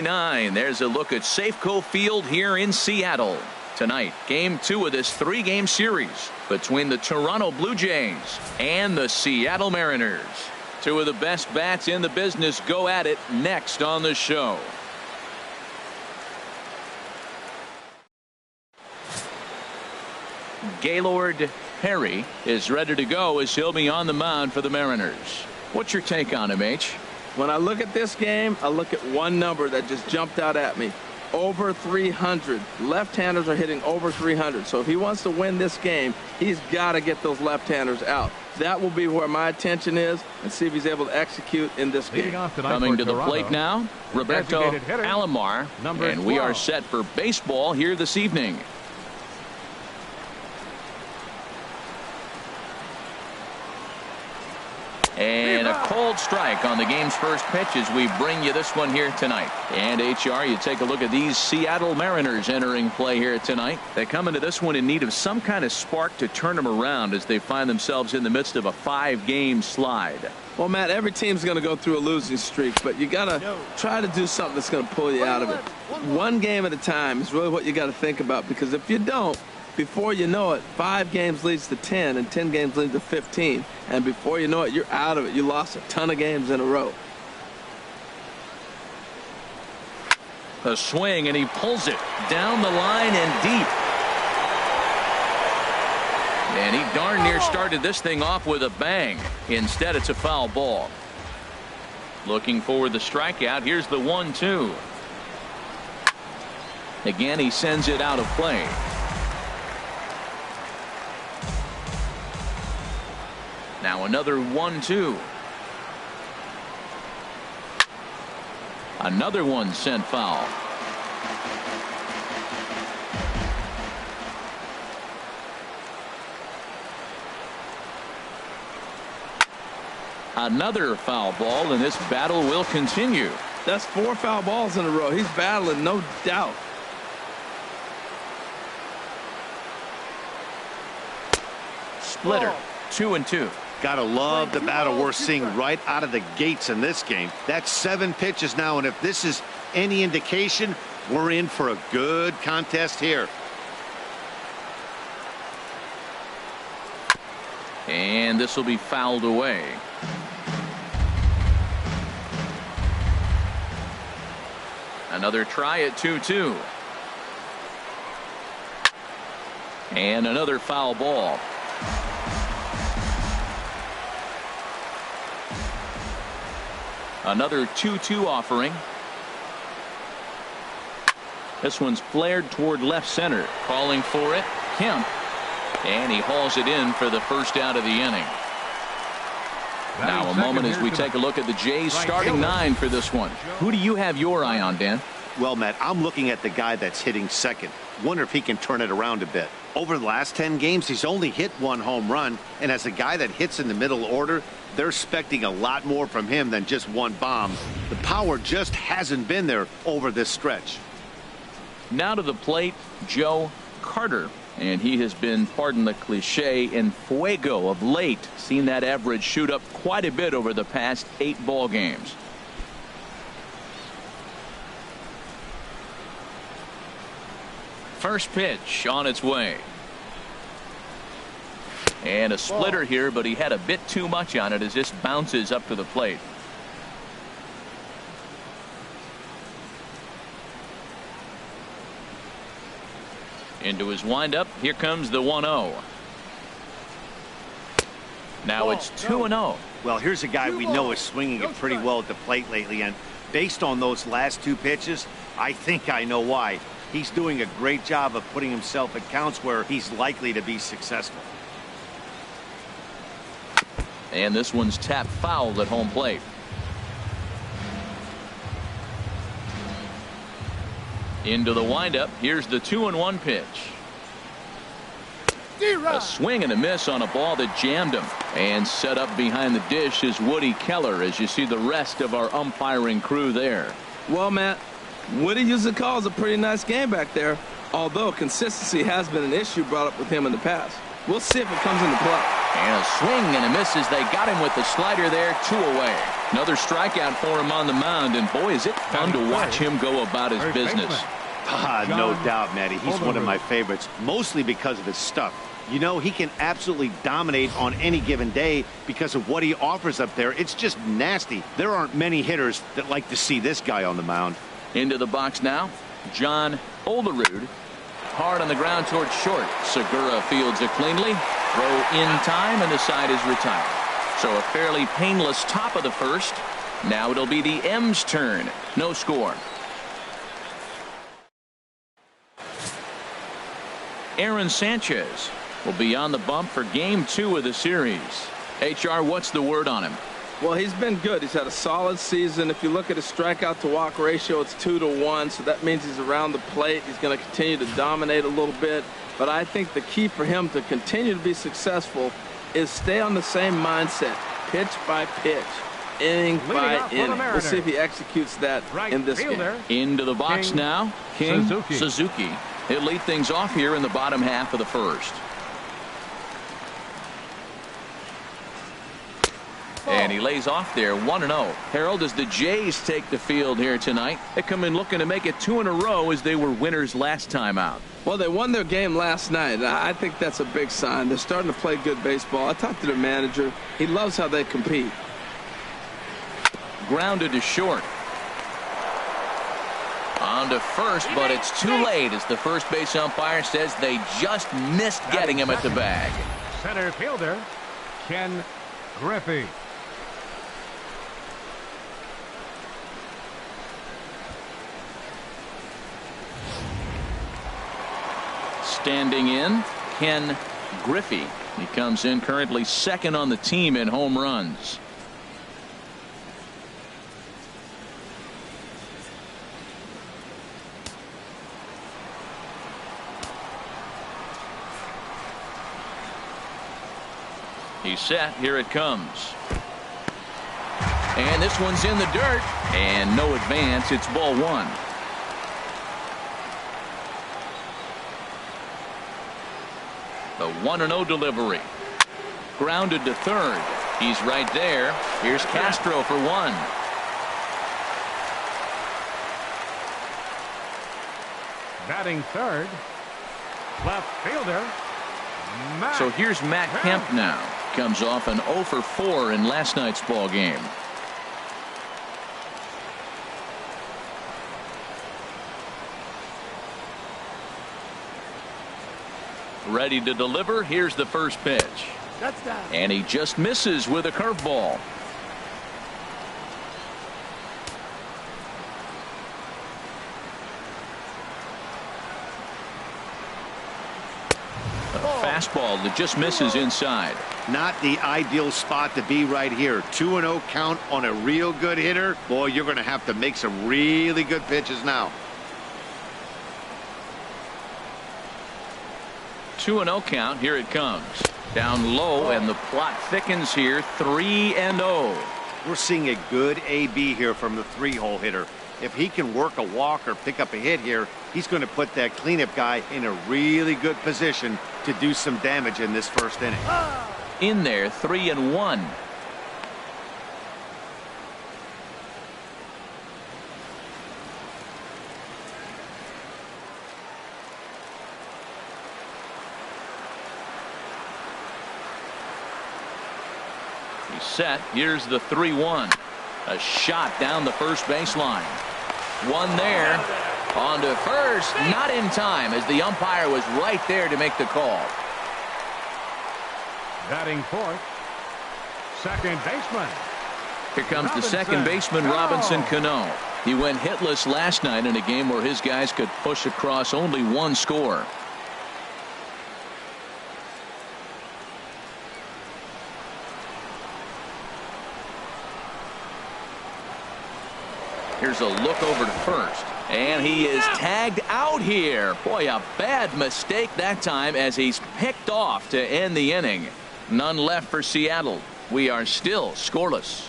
There's a look at Safeco Field here in Seattle. Tonight, game 2 of this 3-game series between the Toronto Blue Jays and the Seattle Mariners. Two of the best bats in the business go at it next on the show. Gaylord Perry is ready to go as he'll be on the mound for the Mariners. What's your take on him, H? When I look at this game, I look at one number that just jumped out at me. Over 300. Left-handers are hitting over 300. So if he wants to win this game, he's got to get those left-handers out. That will be where my attention is, and see if he's able to execute in this game. Coming to the plate now, Roberto Alomar, and we are set for baseball here this evening. And a cold strike on the game's first pitch as we bring you this one here tonight. And HR, you take a look at these Seattle Mariners entering play here tonight. They come into this one in need of some kind of spark to turn them around as they find themselves in the midst of a 5-game slide. Well, Matt, every team's going to go through a losing streak, but you got to try to do something that's going to pull you out of it. One game at a time is really what you got to think about, because if you don't, before you know it, 5 games leads to 10, and 10 games lead to 15. And before you know it, you're out of it. You lost a ton of games in a row. A swing, and he pulls it down the line and deep. And he darn near started this thing off with a bang. Instead, it's a foul ball. Looking for the strikeout. Here's the 1-2. Again, he sends it out of play. Now another 1-2. Another one sent foul. Another foul ball, and this battle will continue. That's 4 foul balls in a row. He's battling, no doubt. Splitter. 2-2. Gotta love the battle we're seeing right out of the gates in this game. That's 7 pitches now, and if this is any indication, we're in for a good contest here. And this will be fouled away. Another try at 2-2. And another foul ball. Another 2-2 offering. This one's flared toward left center. Calling for it, Kemp. And he hauls it in for the first out of the inning. Now a moment as we take a look at the Jays starting 9 for this one. Who do you have your eye on, Dan? Well, Matt, I'm looking at the guy that's hitting second. Wonder if he can turn it around a bit. Over the last 10 games, he's only hit 1 home run, and as a guy that hits in the middle order, they're expecting a lot more from him than just 1 bomb. The power just hasn't been there over this stretch. Now to the plate, Joe Carter, and he has been, pardon the cliche, in fuego of late. Seen that average shoot up quite a bit over the past 8 ball games. First pitch on its way. And a splitter here, but he had a bit too much on it as this bounces up to the plate. Into his windup. Here comes the 1-0. Now it's 2-0. Well, here's a guy we know is swinging it pretty well at the plate lately, and based on those last 2 pitches, I think I know why. He's doing a great job of putting himself at counts where he's likely to be successful. And this one's tapped foul at home plate. Into the windup. Here's the 2-1 pitch. A swing and a miss on a ball that jammed him. And set up behind the dish is Woody Keller as you see the rest of our umpiring crew there. Well, Matt, Woody usually calls a pretty nice game back there, although consistency has been an issue brought up with him in the past. We'll see if it comes into play. And a swing and a miss as they got him with the slider there. 2 away. Another strikeout for him on the mound. And boy, is it fun to watch him go about his business. No doubt, Matty. He's one of my favorites, mostly because of his stuff. You know, he can absolutely dominate on any given day because of what he offers up there. It's just nasty. There aren't many hitters that like to see this guy on the mound. Into the box now, John Olerud. Hard on the ground towards short. Segura fields it cleanly. Throw in time, and the side is retired. So a fairly painless top of the first. Now it'll be the M's turn. No score. Aaron Sanchez will be on the bump for game 2 of the series. HR, what's the word on him? Well, he's been good. He's had a solid season. If you look at his strikeout to walk ratio, it's 2-to-1, so that means he's around the plate. He's going to continue to dominate a little bit. But I think the key for him to continue to be successful is stay on the same mindset, pitch by pitch, inning by inning. We'll see if he executes that in this game. Into the box now, King Suzuki. He'll lead things off here in the bottom half of the first. And he lays off there, 1-0. Harold, as the Jays take the field here tonight, they come in looking to make it 2 in a row as they were winners last time out. Well, they won their game last night. I think that's a big sign. They're starting to play good baseball. I talked to their manager. He loves how they compete. Grounded to short. On to first, but it's too late as the first base umpire says they just missed getting him at the bag. Center fielder, Ken Griffey. Standing in, Ken Griffey. He comes in currently second on the team in home runs. He's set. Here it comes. And this one's in the dirt. And no advance. It's ball 1. The 1-0 delivery. Grounded to third. He's right there. Here's Castro for 1. Batting third, left fielder, Matt. So here's Matt Kemp now. Comes off an 0 for 4 in last night's ball game. Ready to deliver. Here's the first pitch. And he just misses with a curveball. Fastball that just misses inside. Not the ideal spot to be right here. 2-0 count on a real good hitter. Boy, you're going to have to make some really good pitches now. 2-0 count. Here it comes. Down low, and the plot thickens here. 3-0. We're seeing a good AB here from the 3-hole hitter. If he can work a walk or pick up a hit here, he's going to put that cleanup guy in a really good position to do some damage in this first inning. In there, 3-1. He's set. Here's the 3-1. A shot down the first baseline. One there. On to first. Not in time as the umpire was right there to make the call. Batting fourth, second baseman. Here comes the second baseman, Robinson Cano. He went hitless last night in a game where his guys could push across only one score. Here's a look over to first. And he is tagged out here. Boy, a bad mistake that time as he's picked off to end the inning. None left for Seattle. We are still scoreless.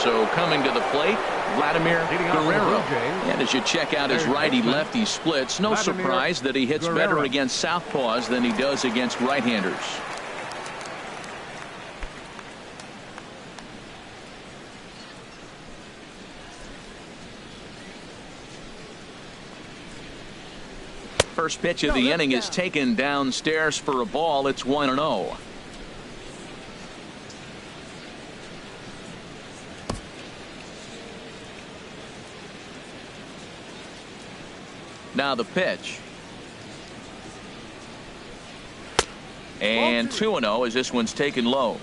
So coming to the plate, Vladimir Guerrero. And as you check out his righty-lefty splits, no surprise that he hits better against southpaws than he does against right-handers. First pitch of the inning is taken downstairs for a ball. It's 1-0. Now the pitch. And 2-0 as this one's taken low.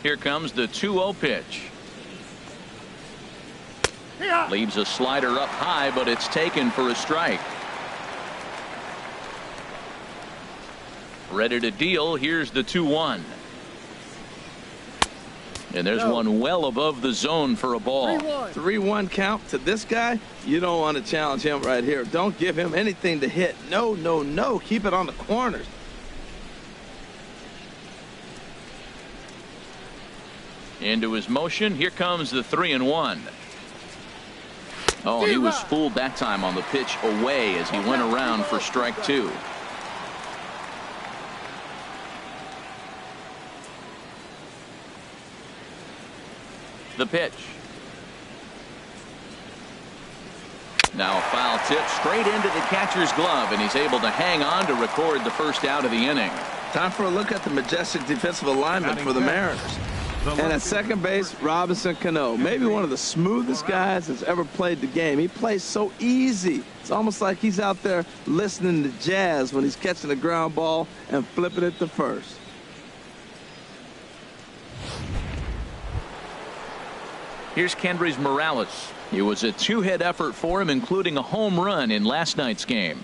Here comes the 2-0 pitch. Leaves a slider up high, but it's taken for a strike. Ready to deal. Here's the 2-1. And there's one well above the zone for a ball. 3-1 count to this guy. You don't want to challenge him right here. Don't give him anything to hit. No, no, no. Keep it on the corners. Into his motion. Here comes the 3-1. Oh, he was fooled that time on the pitch away as he went around for strike 2. The pitch. Now a foul tip straight into the catcher's glove, and he's able to hang on to record the first out of the inning. Time for a look at the majestic defensive alignment for the Mariners. And at second base, Robinson Cano, maybe one of the smoothest guys that's ever played the game. He plays so easy. It's almost like he's out there listening to jazz when he's catching a ground ball and flipping it to first. Here's Kendrys Morales. It was a 2-hit effort for him, including a home run in last night's game.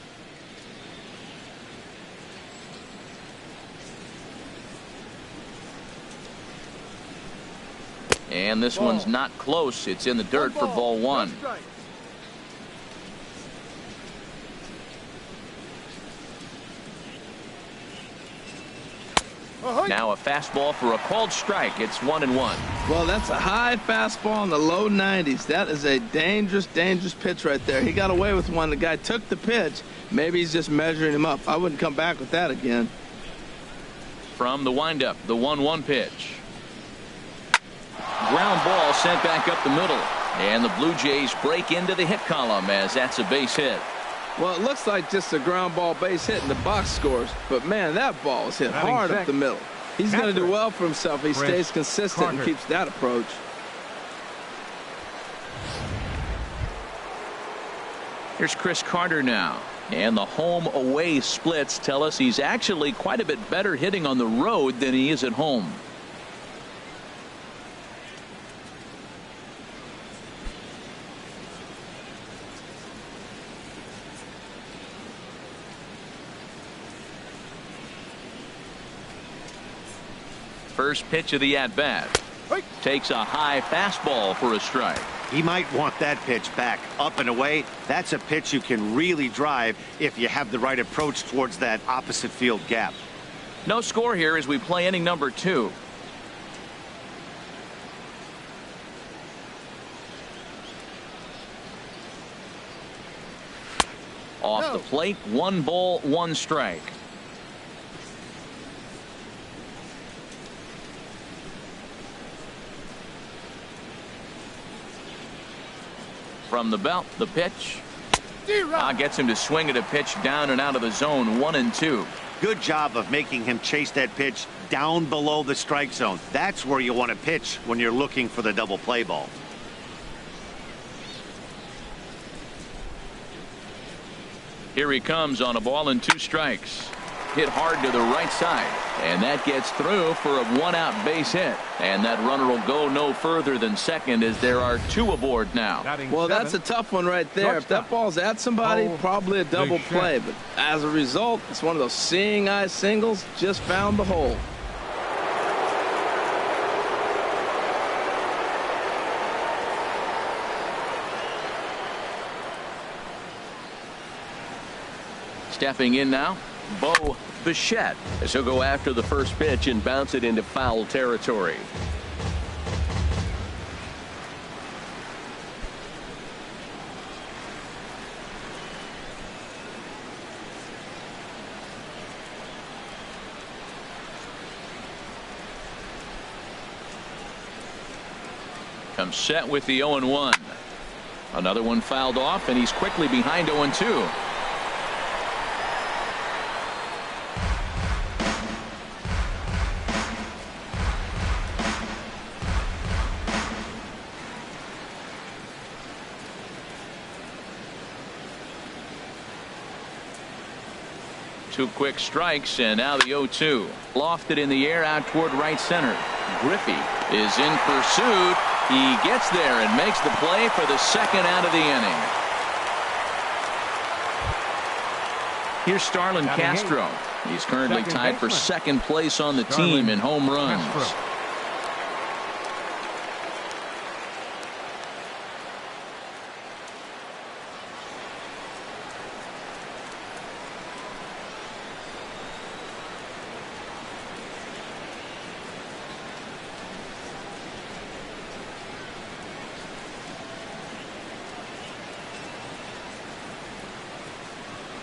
And this one's not close. It's in the dirt for ball 1. Now a fastball for a called strike. It's 1-1. Well, that's a high fastball in the low 90s. That is a dangerous, dangerous pitch right there. He got away with one. The guy took the pitch. Maybe he's just measuring him up. I wouldn't come back with that again. From the windup, the 1-1 pitch. Ground ball sent back up the middle. And the Blue Jays break into the hit column as that's a base hit. Well, it looks like just a ground ball base hit in the box scores. But, man, that ball was hit hard up the middle. He's going to do well for himself if he stays consistent and keeps that approach. Here's Chris Carter now. And the home-away splits tell us he's actually quite a bit better hitting on the road than he is at home. First pitch of the at-bat. Takes a high fastball for a strike. He might want that pitch back up and away. That's a pitch you can really drive if you have the right approach towards that opposite field gap. No score here as we play inning number 2. Off the plate, 1 ball, 1 strike. From the belt, the pitch. Gets him to swing at a pitch down and out of the zone, 1-2. Good job of making him chase that pitch down below the strike zone. That's where you want to pitch when you're looking for the double play ball. Here he comes on a ball and 2 strikes. Hit hard to the right side, and that gets through for a 1-out base hit. And that runner will go no further than second as there are 2 aboard now. Well, that's a tough one right there. If that ball's at somebody, probably a double play. But as a result, it's one of those seeing eye singles. Just found the hole. Stepping in now, Bo Bichette, as he'll go after the first pitch and bounce it into foul territory. Comes set with the 0-1. Another one fouled off, and he's quickly behind 0-2. Two quick strikes, and now the 0-2. Lofted in the air out toward right center. Griffey is in pursuit. He gets there and makes the play for the second out of the inning. Here's STARLIN Castro. He's currently tied for second place on the team in home runs.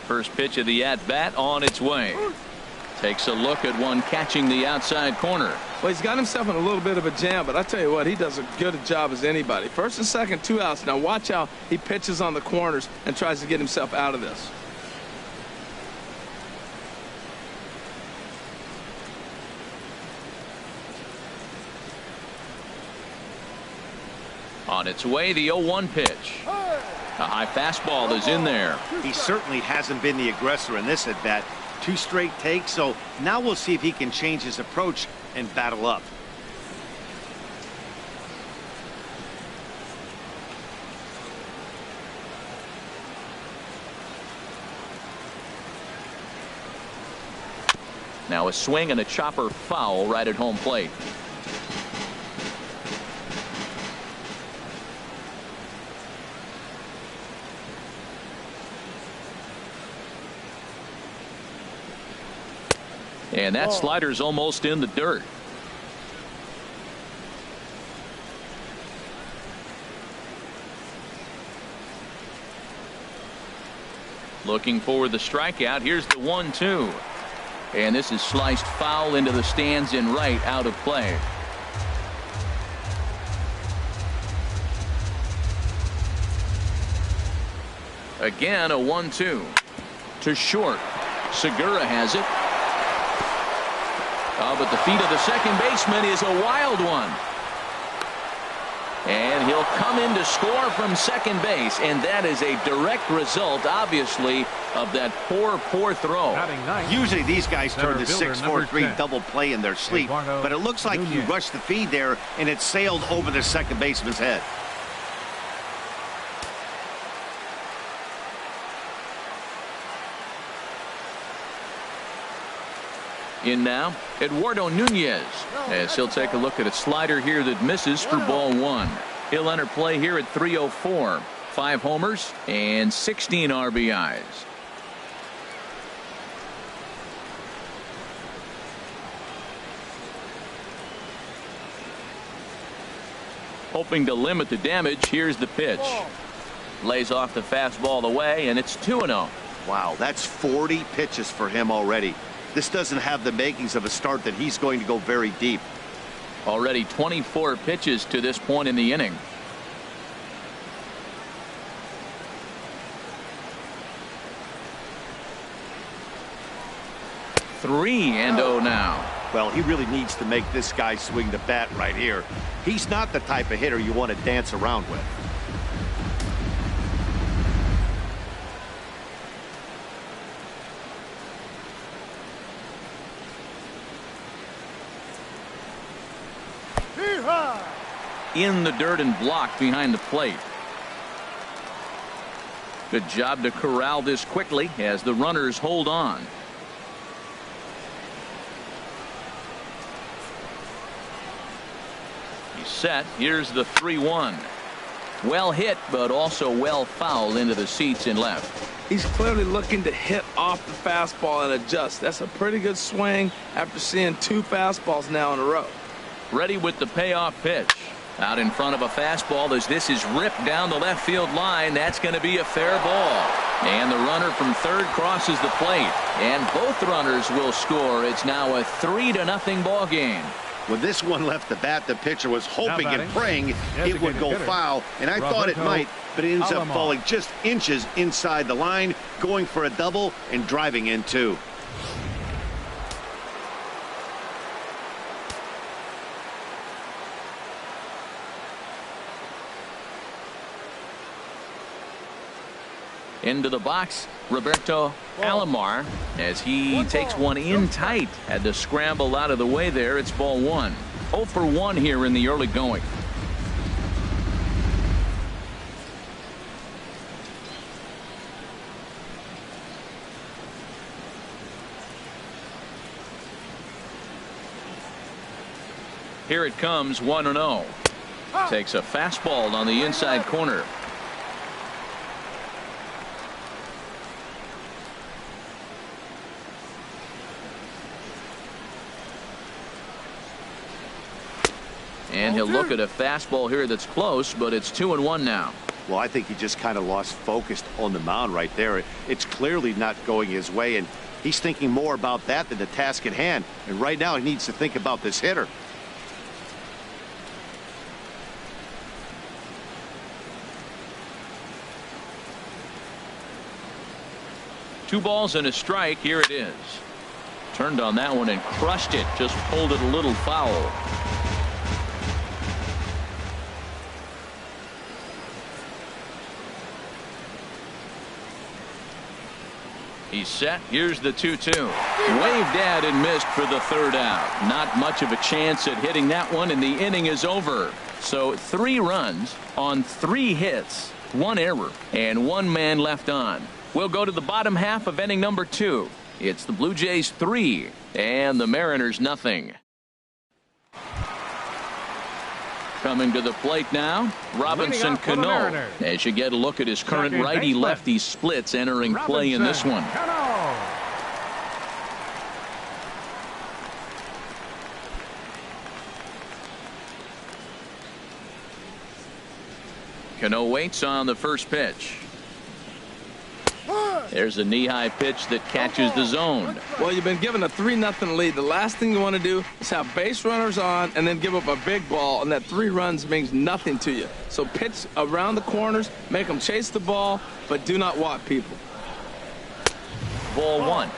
First pitch of the at-bat on its way. Takes a look at one catching the outside corner. Well, he's got himself in a little bit of a jam, but I tell you what, he does as good a job as anybody. First and second, 2 outs. Now watch how he pitches on the corners and tries to get himself out of this. On its way, the 0-1 pitch. A high fastball is in there. He certainly hasn't been the aggressor in this at bat. 2 straight takes, so now we'll see if he can change his approach and battle up. Now a swing and a chopper foul right at home plate. And that slider's almost in the dirt. Looking for the strikeout. Here's the 1-2. And this is sliced foul into the stands in right, out of play. Again, a 1-2. To short. Segura has it. Oh, but the feet of the second baseman is a wild one. And he'll come in to score from second base. And that is a direct result, obviously, of that poor throw. Usually these guys turn the 6-4-3 double play in their sleep. But it looks like he rushed the feed there, and it sailed over the second baseman's head. In now, Eduardo Nunez, as he'll take a look at a slider here that misses for ball 1. He'll enter play here at 304. 5 homers and 16 RBIs. Hoping to limit the damage, here's the pitch. Lays off the fastball away, and it's 2-0. Wow, that's 40 pitches for him already. This doesn't have the makings of a start that he's going to go very deep. Already 24 pitches to this point in the inning. Three and 0 now. Well, he really needs to make this guy swing the bat right here. He's not the type of hitter you want to dance around with. In the dirt and blocked behind the plate. Good job to corral this quickly as the runners hold on. He's set. Here's the 3-1. Well hit, but also well fouled into the seats in left. He's clearly looking to hit off the fastball and adjust. That's a pretty good swing after seeing 2 fastballs now in a row. Ready with the payoff pitch. Out in front of a fastball as this is ripped down the left field line. That's going to be a fair ball. And the runner from third crosses the plate. And both runners will score. It's now a 3-0 ball game. When this one left the bat, the pitcher was hoping and praying it would go foul, and I thought it might, but it ends up falling just inches inside the line, going for a double and driving in 2. Into the box, Roberto Alomar, as he takes one in tight. Had to scramble out of the way there. It's ball 1. 0 for 1 here in the early going. Here it comes, 1-0. Takes a fastball on the inside corner. And he'll look at a fastball here that's close, but it's 2-1 now. Well, I think he just kind of lost focus on the mound right there. It's clearly not going his way, and he's thinking more about that than the task at hand. And right now he needs to think about this hitter. Two balls and a strike. Here it is. Turned on that one and crushed it. Just pulled it a little foul. He's set. Here's the 2-2. Waved at and missed for the third out. Not much of a chance at hitting that one, and the inning is over. So 3 runs on 3 hits, 1 error, and 1 man left on. We'll go to the bottom half of inning number 2. It's the Blue Jays 3 and the Mariners nothing. Coming to the plate now, Robinson Cano. As you get a look at his current righty-lefty splits entering play in this one. Cano waits on the first pitch. There's a knee-high pitch that catches the zone. Well, you've been given a 3-0 lead. The last thing you want to do is have base runners on and then give up a big ball, and that 3 runs means nothing to you. So pitch around the corners, make them chase the ball, but do not walk people. Ball 1.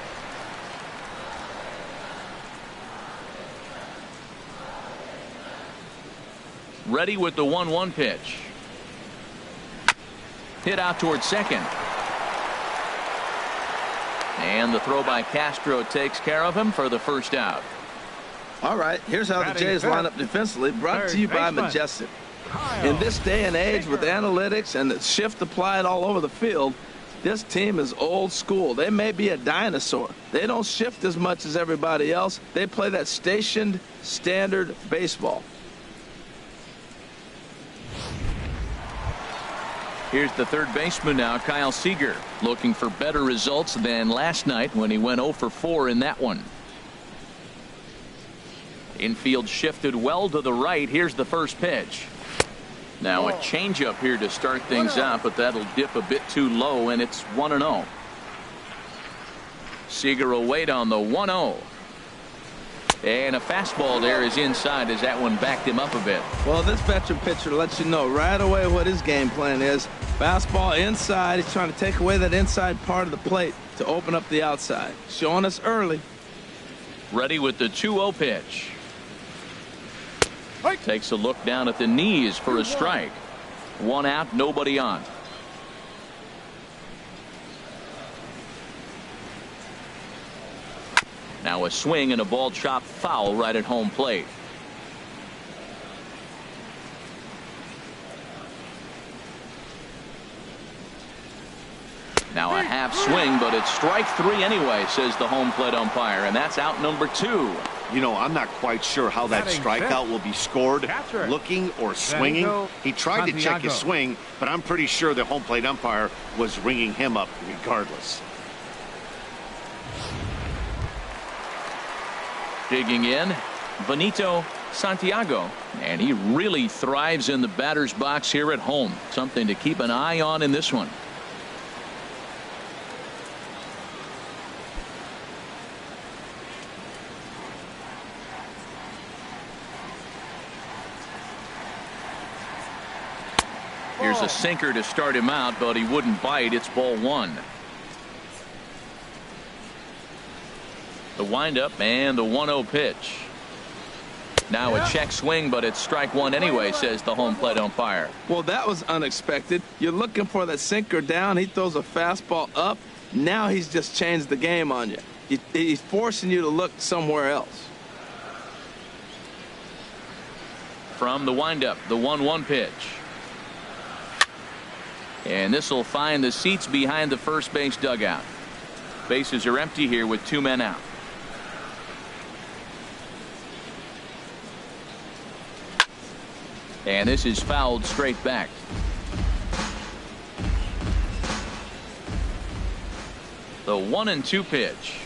Ready with the 1-1 pitch. Hit out towards second. And the throw by Castro takes care of him for the first out. All right, here's how the Jays line up defensively, brought to you by Majestic. In this day and age with analytics and the shift applied all over the field, this team is old school. They may be a dinosaur. They don't shift as much as everybody else. They play that stationed standard baseball. Here's the third baseman now, Kyle Seager, looking for better results than last night when he went 0 for 4 in that one. Infield shifted well to the right. Here's the first pitch. Now a changeup here to start things out, but that'll dip a bit too low, and it's 1-0. Seager will wait on the 1-0. And a fastball there is inside as that one backed him up a bit. Well, this veteran pitcher lets you know right away what his game plan is. Fastball inside. He's trying to take away that inside part of the plate to open up the outside. Showing us early. Ready with the 2-0 pitch. Takes a look down at the knees for a strike. 1 out, nobody on. Now a swing and a ball chopped foul right at home plate. Now a half swing, but it's strike 3 anyway, says the home plate umpire, and that's out number 2. You know, I'm not quite sure how that strikeout will be scored, looking or swinging. Benito, He tried to check his swing, but I'm pretty sure the home plate umpire was ringing him up regardless. Digging in, Benito, Santiago, and he really thrives in the batter's box here at home. Something to keep an eye on in this one. Here's a sinker to start him out, but he wouldn't bite. It's ball 1. The windup and the 1-0 pitch. Now a check swing, but it's strike 1 anyway, says the home plate umpire. Well, that was unexpected. You're looking for that sinker down. He throws a fastball up. Now he's just changed the game on you. He's forcing you to look somewhere else. From the windup, the 1-1 pitch. And this will find the seats behind the first base dugout. Bases are empty here with 2 men out. And this is fouled straight back. The 1-2 pitch.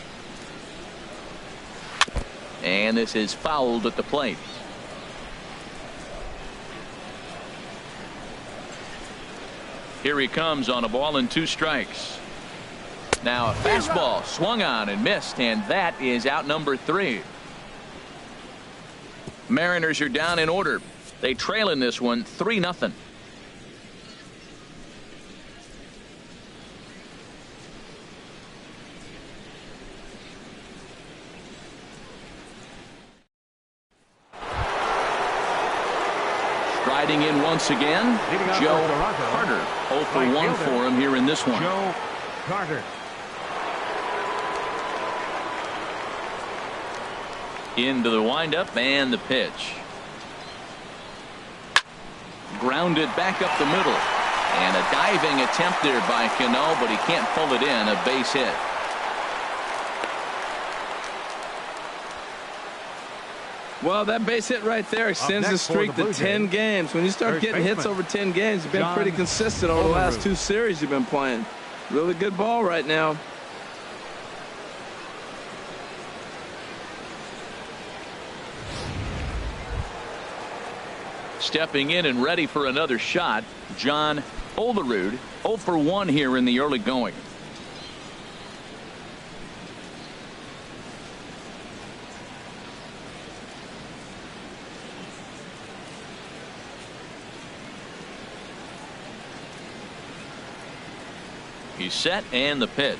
And this is fouled at the plate. Here he comes on a ball and 2 strikes. Now a fastball swung on and missed, and that is out number 3. Mariners are down in order. They trail in this one 3-0. Striding in once again, Joe Carter. 0 for 1 for him here in this one. Joe Carter. Into the windup and the pitch. Grounded back up the middle. And a diving attempt there by Cano, but he can't pull it in. A base hit. Well, that base hit right there extends the streak to 10 games. When you start getting hits over 10 games, you've been pretty consistent over the last 2 series you've been playing. Really good ball right now. Stepping in and ready for another shot, John Olerud. 0 for 1 here in the early going. He's set, and the pitch.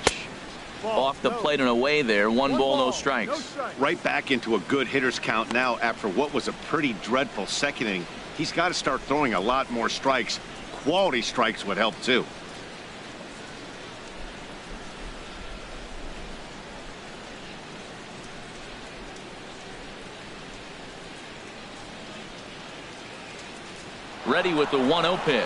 Off the plate and away there. 1 ball, no strikes. Right back into a good hitter's count now after what was a pretty dreadful second inning. He's got to start throwing a lot more strikes. Quality strikes would help too. Ready with the 1-0 pitch.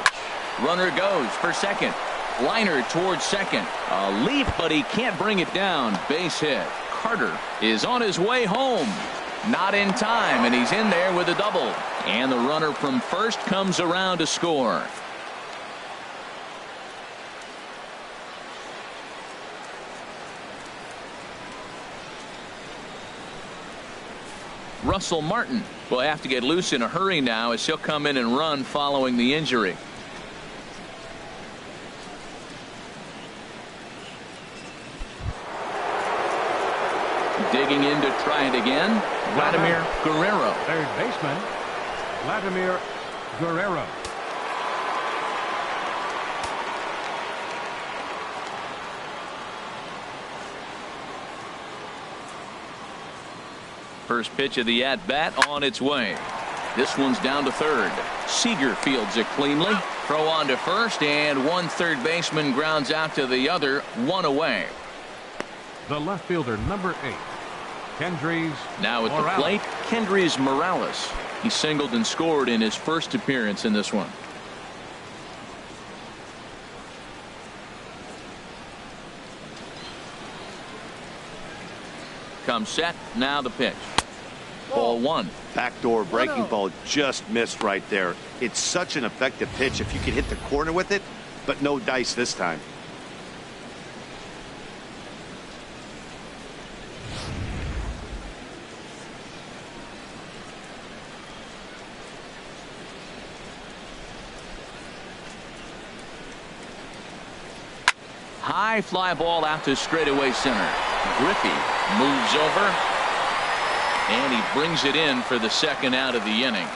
Runner goes for second. Liner towards second. A leap, but he can't bring it down. Base hit. Carter is on his way home. Not in time, and he's in there with a double. And the runner from first comes around to score. Russell Martin will have to get loose in a hurry now as he'll come in and run following the injury. Digging in to try it again, Vladimir Guerrero. Third baseman, Vladimir Guerrero. First pitch of the at-bat on its way. This one's down to third. SEAGER fields it cleanly. Throw on to first, and one third baseman grounds out to the other. 1 away. The left fielder, number 8. Kendrys Now at the Morales. plate, Kendrys Morales. He singled and scored in his first appearance in this one. comes set. Now the pitch. Ball one. Backdoor breaking ball just missed right there. It's such an effective pitch if you can hit the corner with it, but no dice this time. High fly ball out to straightaway center. Griffey moves over, and he brings it in for the second out of the inning.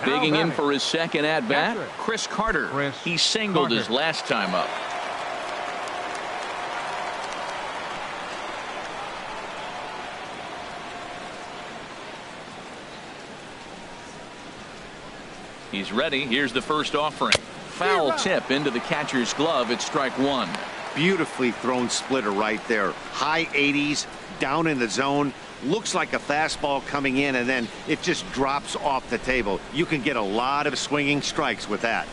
Digging in for his second at bat, Chris Carter. He singled his last time up. He's ready. Here's the first offering. Foul tip into the catcher's glove. It's strike one. Beautifully thrown splitter right there. High 80s, down in the zone. Looks like a fastball coming in, and then it just drops off the table. You can get a lot of swinging strikes with that.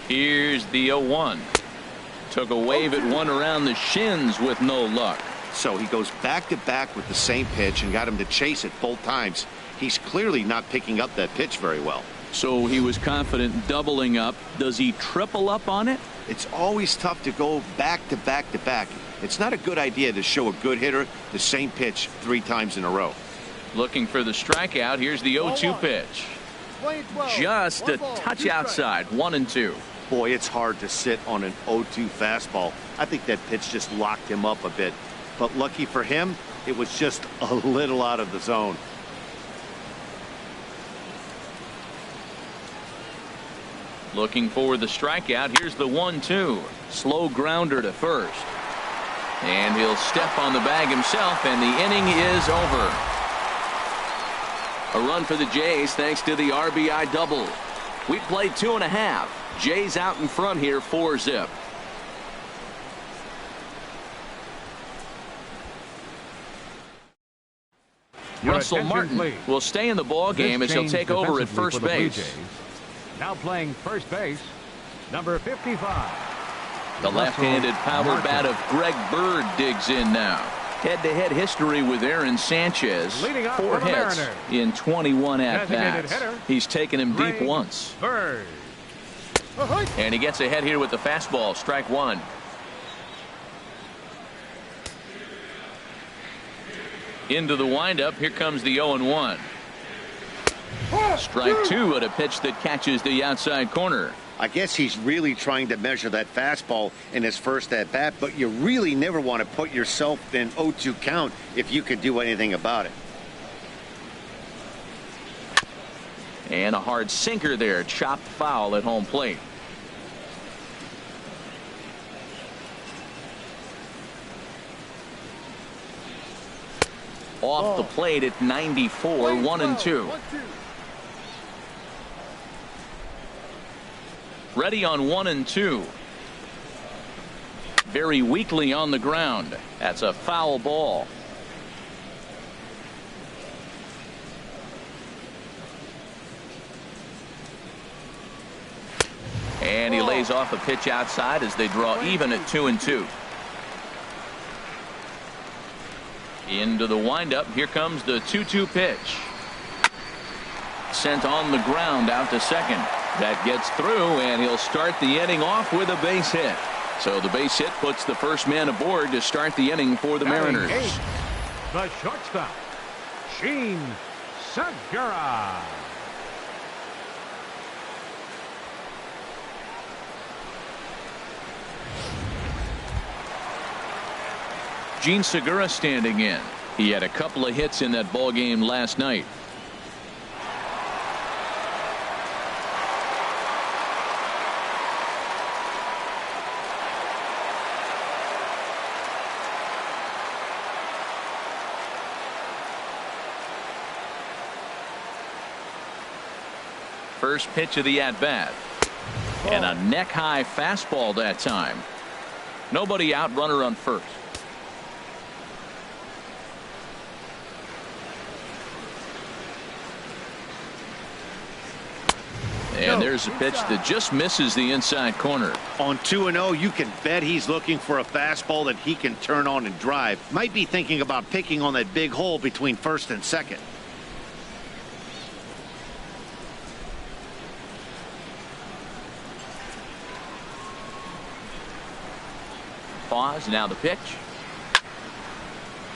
Here's the 0-1. Took a wave at one around the shins with no luck. So he goes back-to-back with the same pitch and got him to chase it both times. He's clearly not picking up that pitch very well. So he was confident doubling up. Does he triple up on it? It's always tough to go back-to-back-to-back. It's not a good idea to show a good hitter the same pitch 3 times in a row. Looking for the strikeout. Here's the 0-2 pitch. Just a touch outside. 1-2. Boy, it's hard to sit on an 0-2 fastball. I think that pitch just locked him up a bit. But lucky for him, it was just a little out of the zone. Looking for the strikeout. Here's the 1-2. Slow grounder to first. And he'll step on the bag himself, and the inning is over. A run for the Jays thanks to the RBI double. We played 2.5. Jays out in front here, 4-zip. Russell Martin will stay in the ball game as he'll take over at first base. Now playing first base, number 55. The left-handed power bat of Greg Bird digs in now. Head-to-head history with Aaron Sanchez. 4 hits in 21 at-bats. He's taken him deep once. Bird. And he gets ahead here with the fastball. Strike one. Into the windup. Here comes the 0-1. Strike two at a pitch that catches the outside corner. I guess he's really trying to measure that fastball in his first at bat, but you really never want to put yourself in 0-2 count if you can do anything about it. And a hard sinker there. Chopped foul at home plate. Off the plate at 94, 1-2. Ready on 1-2. Very weakly on the ground. That's a foul ball. And he lays off a pitch outside as they draw even at 2-2. Into the windup. Here comes the 2-2 pitch. Sent on the ground out to second. That gets through, and he'll start the inning off with a base hit. So the base hit puts the first man aboard to start the inning for the Mariners. The shortstop, Segura. Gene Segura standing in. He had a couple of hits in that ball game last night. First pitch of the at-bat. And a neck-high fastball that time. Nobody out, runner on first. And there's a pitch that just misses the inside corner. On 2-0, you can bet he's looking for a fastball that he can turn on and drive. Might be thinking about picking on that big hole between first and second. Pause, now the pitch.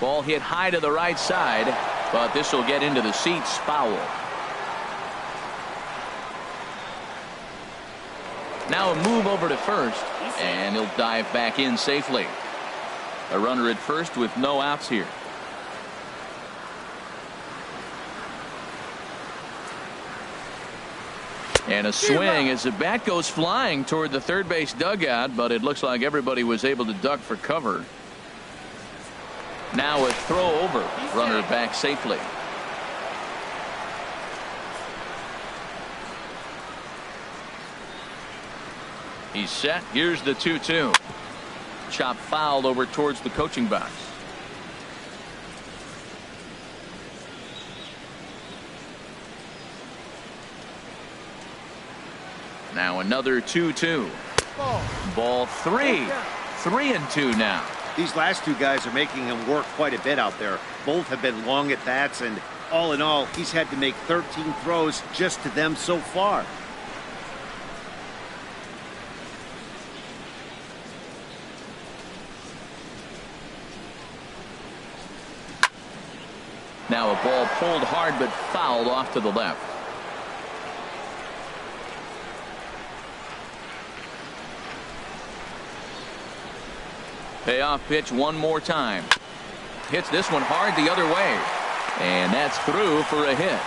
Ball hit high to the right side, but this will get into the seats, foul. Now a move over to first, and he'll dive back in safely. A runner at first with no outs here. And a swing as the bat goes flying toward the third base dugout, but it looks like everybody was able to duck for cover. Now a throw over, runner back safely. He's set. Here's the 2-2. Chop fouled over towards the coaching box. Now another 2-2. Ball 3. 3-2 now. These last two guys are making him work quite a bit out there. Both have been long at bats, and all in all, he's had to make 13 throws just to them so far. Now a ball pulled hard but fouled off to the left. Payoff pitch one more time. Hits this one hard the other way. And that's through for a hit.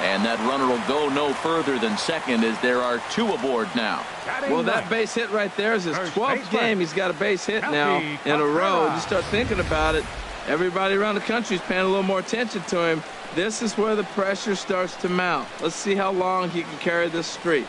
And that runner will go no further than second as there are 2 aboard now. Well, that base hit right there is his 12th game. He's got a base hit now in a row. You start thinking about it. Everybody around the country is paying a little more attention to him. This is where the pressure starts to mount. Let's see how long he can carry this streak.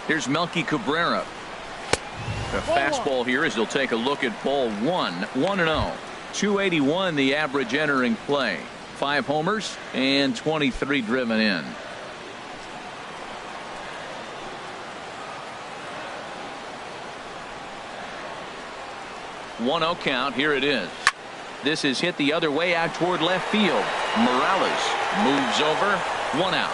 Here's MELKY Cabrera. A fastball here as he'll take a look at ball 1. 1-0. 281 the average entering play. 5 homers and 23 driven in. One-0 count. Here it is. This is hit the other way out toward left field. Morales moves over. 1 out.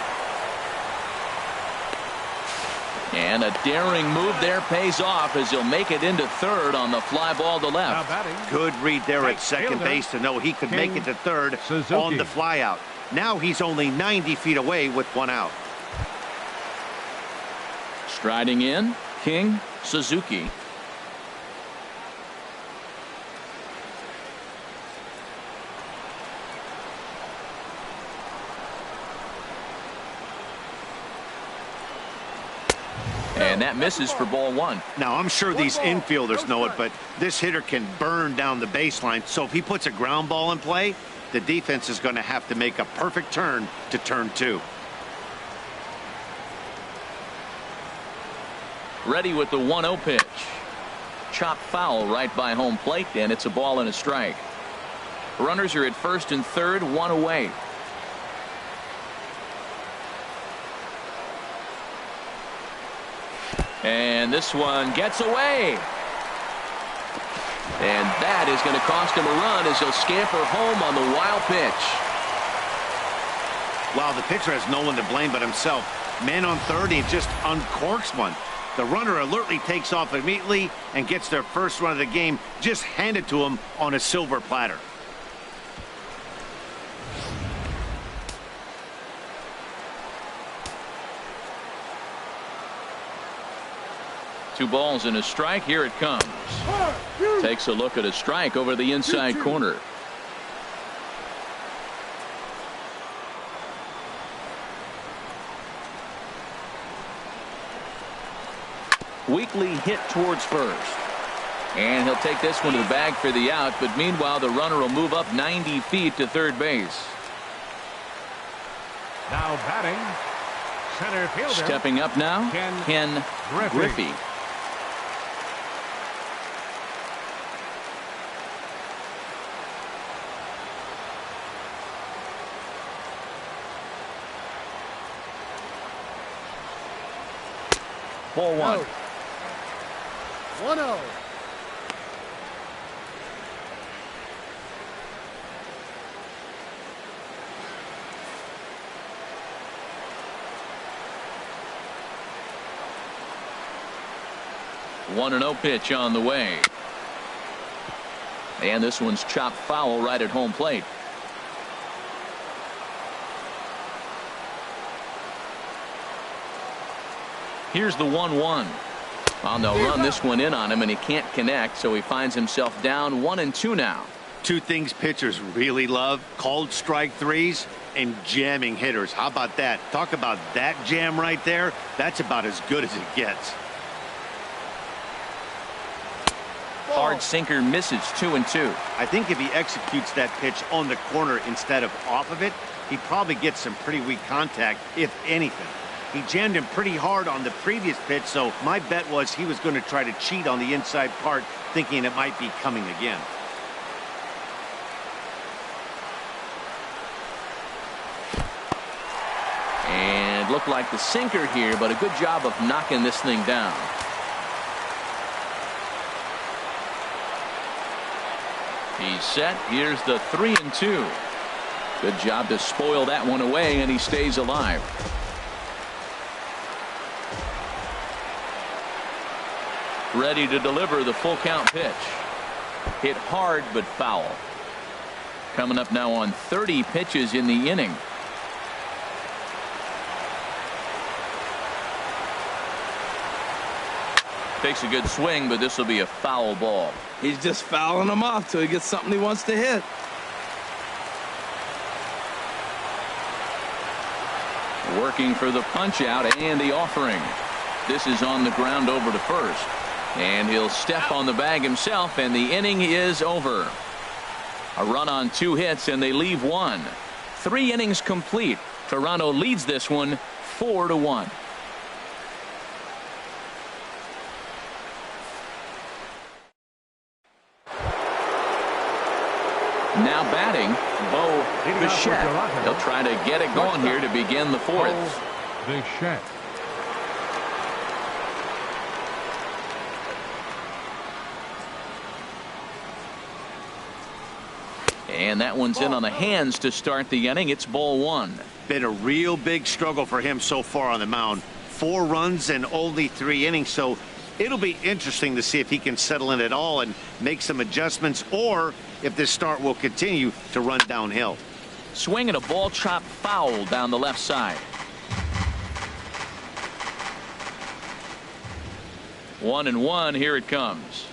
And a daring move there pays off as he'll make it into third on the fly ball to left. Good read there at second base to know he could make it to third on the fly out. Now he's only 90 feet away with 1 out. Striding in, King Suzuki. And that misses for ball 1. Now, I'm sure these infielders know it, but this hitter can burn down the baseline. So if he puts a ground ball in play, the defense is going to have to make a perfect turn to turn 2. Ready with the 1-0 pitch. Chop foul right by home plate, and it's a ball and a strike. Runners are at first and third, 1 away. And this one gets away. And that is going to cost him a run as he'll scamper home on the wild pitch. Wow, the pitcher has no one to blame but himself. Man on third, he just uncorks one. The runner alertly takes off immediately and gets their first run of the game just handed to him on a silver platter. Two balls and a strike. Here it comes. Takes a look at a strike over the inside corner. Weakly hit towards first. And he'll take this one to the bag for the out. But meanwhile, the runner will move up 90 feet to third base. Now batting, center fielder. Stepping up now, Ken Griffey. Ball one. 1-0. One and 0 pitch on the way. And this one's chopped foul right at home plate. Here's the 1-1. On the run this one in on him, and he can't connect, so he finds himself down 1-2 now. Two things pitchers really love: called strike threes and jamming hitters. How about that? Talk about that jam right there. That's about as good as it gets. Hard sinker misses 2-2. I think if he executes that pitch on the corner instead of off of it, he probably gets some pretty weak contact, if anything. He jammed him pretty hard on the previous pitch, so my bet was he was going to try to cheat on the inside part, thinking it might be coming again. And looked like the sinker here, but a good job of knocking this thing down. He's set. Here's the 3-2. Good job to spoil that one away, and he stays alive. Ready to deliver the full count pitch. Hit hard but foul. Coming up now on 30 pitches in the inning. Takes a good swing, but this will be a foul ball. He's just fouling him off till he gets something he wants to hit. Working for the punch out and the offering. This is on the ground over to first. And he'll step on the bag himself, and the inning is over. A run on 2 hits, and they leave 1. 3 innings complete. Toronto leads this one 4-1. Now batting, Bichette. He'll try to get it going here to begin the 4th. Bichette. And that one's in on the hands to start the inning. It's ball 1. Been a real big struggle for him so far on the mound. 4 runs and only 3 innings, so it'll be interesting to see if he can settle in at all and make some adjustments, or if this start will continue to run downhill. Swing and a ball chopped foul down the left side. 1-1. Here it comes.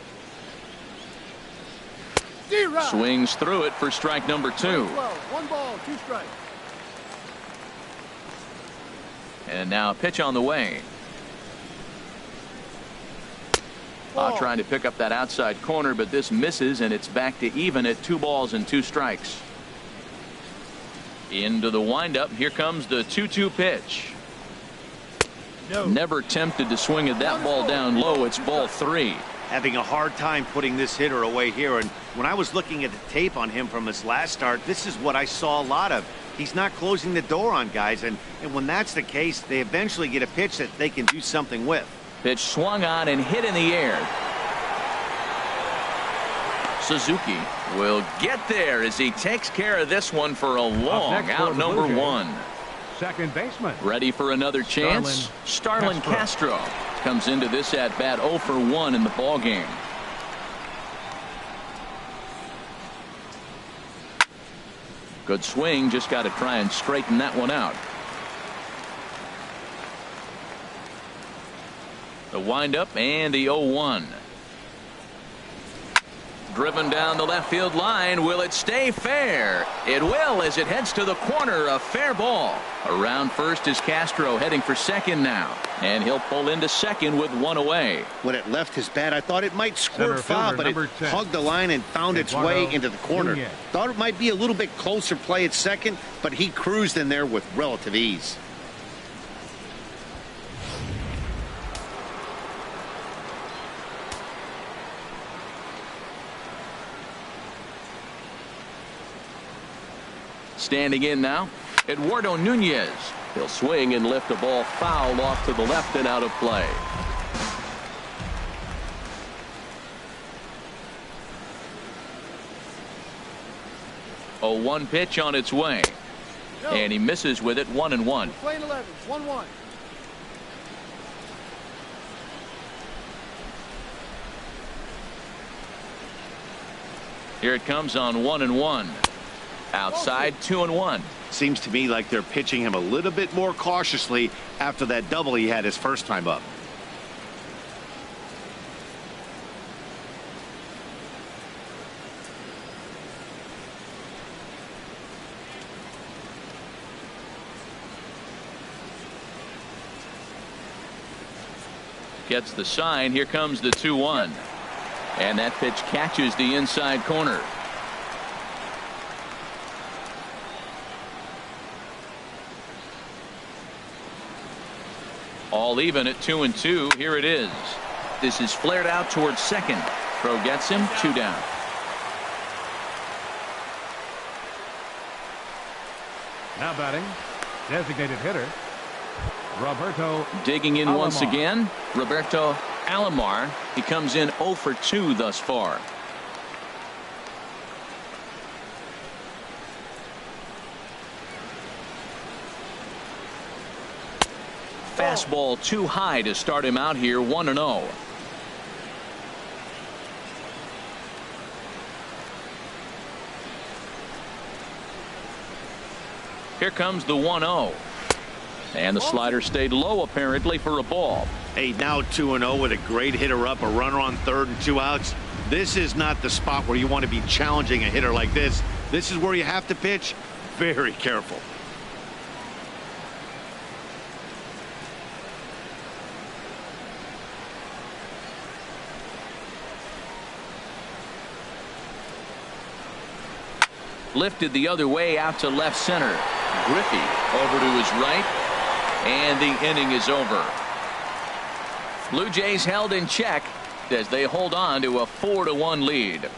Swings through it for strike number 2. 1 ball, 2 strikes. And now a pitch on the way. Trying to pick up that outside corner, but this misses, and it's back to even at 2 balls and 2 strikes. Into the windup. Here comes the 2-2 pitch. Never tempted to swing at that ball down low. It's ball 3. Having a hard time putting this hitter away here, and when I was looking at the tape on him from his last start, this is what I saw a lot of. He's not closing the door on guys, and when that's the case, they eventually get a pitch that they can do something with. Pitch swung on and hit in the air. Suzuki will get there as he takes care of this one for a long out. Number 1. Second baseman. Ready for another chance. STARLIN Castro comes into this at bat 0 for 1 in the ball game. Good swing, just got to try and straighten that one out. The windup and the 0-1. Driven down the left field line. Will it stay fair? It will, as it heads to the corner. A fair ball. Around first is Castro, heading for second now, and he'll pull into second with 1 away. When it left his bat, I thought it might squirt foul, but it hugged the line and found its way into the corner. Thought it might be a little bit closer play at second, but he cruised in there with relative ease. Standing in now, Eduardo Nunez. He'll swing and lift a ball foul off to the left and out of play. 0-1 pitch on its way. And he misses with it. 1-1. Playing 11. 1-1. Here it comes on 1-1. Outside 2-1. Seems to me like they're pitching him a little bit more cautiously after that double he had his first time up. Gets the sign. Here comes the 2-1. And that pitch catches the inside corner. All even at 2-2. Here it is. This is flared out towards second. Throw gets him. 2 down. Now batting, designated hitter, Roberto. Digging in Alomar. once again, Roberto Alomar. He comes in 0 for 2 thus far. Fastball too high to start him out here. 1-0. Here comes the 1-0. And the slider stayed low apparently for a ball. Hey, now 2-0 with a great hitter up, a runner on third and 2 outs. This is not the spot where you want to be challenging a hitter like this. This is where you have to pitch very careful. Lifted the other way out to left center. Griffey over to his right. And the inning is over. Blue Jays held in check as they hold on to a 4-1 lead.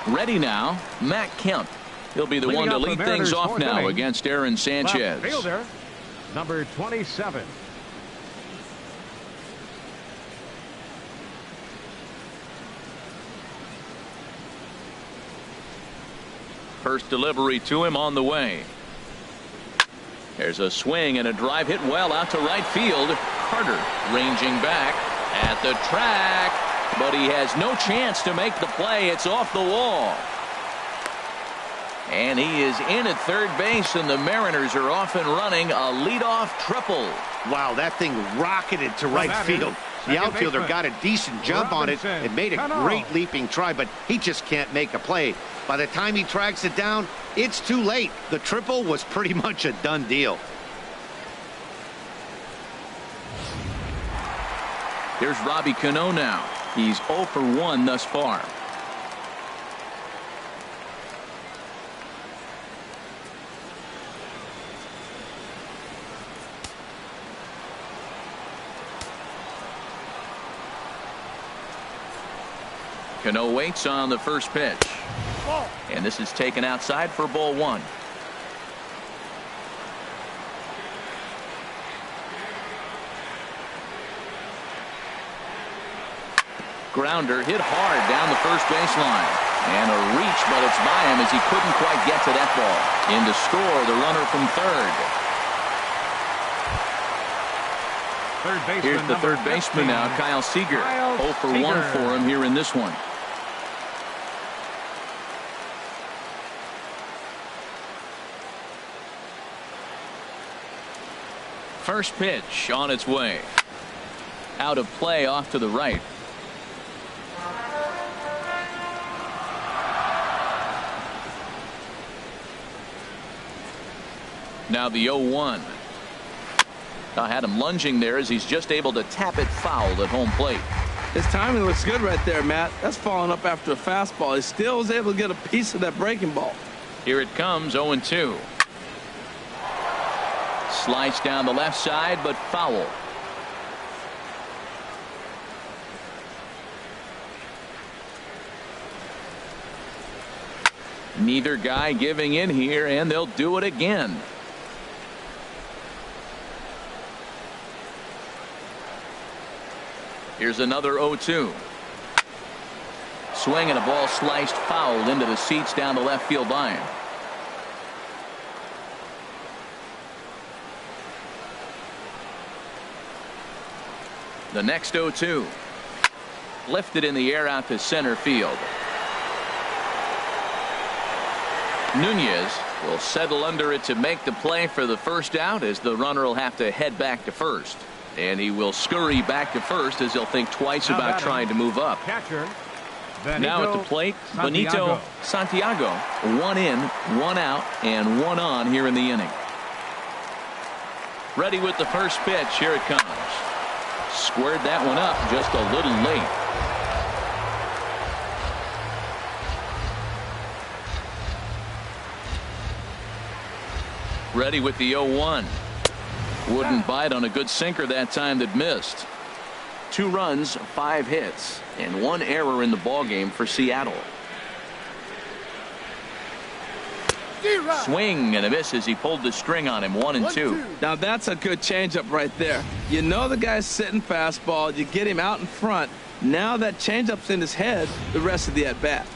Ready now, Matt Kemp. He'll be the one to lead things off now against Aaron Sanchez. Left fielder, number 27. First delivery to him on the way. There's a swing and a drive hit well out to right field. Carter ranging back at the track, but he has no chance to make the play. It's off the wall. And he is in at third base, and the Mariners are off and running a leadoff triple. Wow, that thing rocketed to right field. The outfielder got a decent jump on it and made a great leaping try, but he just can't make a play. By the time he tracks it down, it's too late. The triple was pretty much a done deal. Here's Robbie Cano now. He's 0 for 1 thus far. Cano waits on the first pitch. And this is taken outside for ball 1. Grounder hit hard down the first baseline. And a reach, but it's by him as he couldn't quite get to that ball. In to score the runner from third. Here's the third baseman now, Kyle Seager. 0 for 1 for him here in this one. First pitch on its way. Out of play off to the right. Now the 0-1. I had him lunging there as he's just able to tap it foul at home plate. His timing looks good right there, Matt. That's following up after a fastball. He still was able to get a piece of that breaking ball. Here it comes, 0-2. Sliced down the left side, but foul. Neither guy giving in here, and they'll do it again. Here's another 0-2. Swing and a ball sliced foul into the seats down the left field line. The next 0-2. Lifted in the air out to center field. Nunez will settle under it to make the play for the first out, as the runner will have to head back to first. And he will scurry back to first as he'll think twice about trying to move up. Catcher, Now at the plate, Benito Santiago. 1 in, 1 out, and 1 on here in the inning. Ready with the first pitch. Here it comes. Squared that one up just a little late. Ready with the 0-1. Wouldn't bite on a good sinker that time that missed. 2 runs, 5 hits, and 1 error in the ballgame for Seattle. Swing and a miss as he pulled the string on him. 1-2. Now that's a good changeup right there. You know the guy's sitting fastball. You get him out in front. Now that changeup's in his head the rest of the at bat.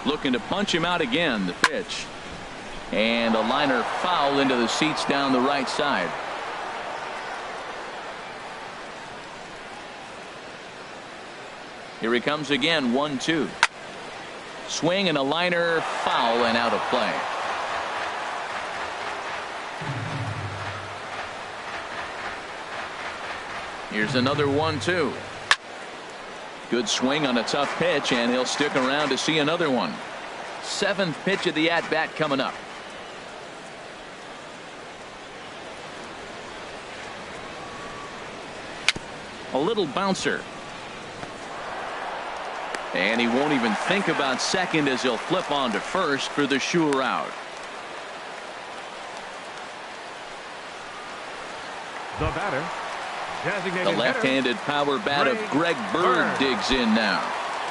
Looking to punch him out again. The pitch. And a liner foul into the seats down the right side. Here he comes again. 1-2. Swing and a liner foul and out of play. Here's another 1-2. Good swing on a tough pitch, and he'll stick around to see another one. 7th pitch of the at bat coming up. A little bouncer. And he won't even think about second as he'll flip on to first for the sure out. The batter, the left-handed power bat of Greg Bird digs in now.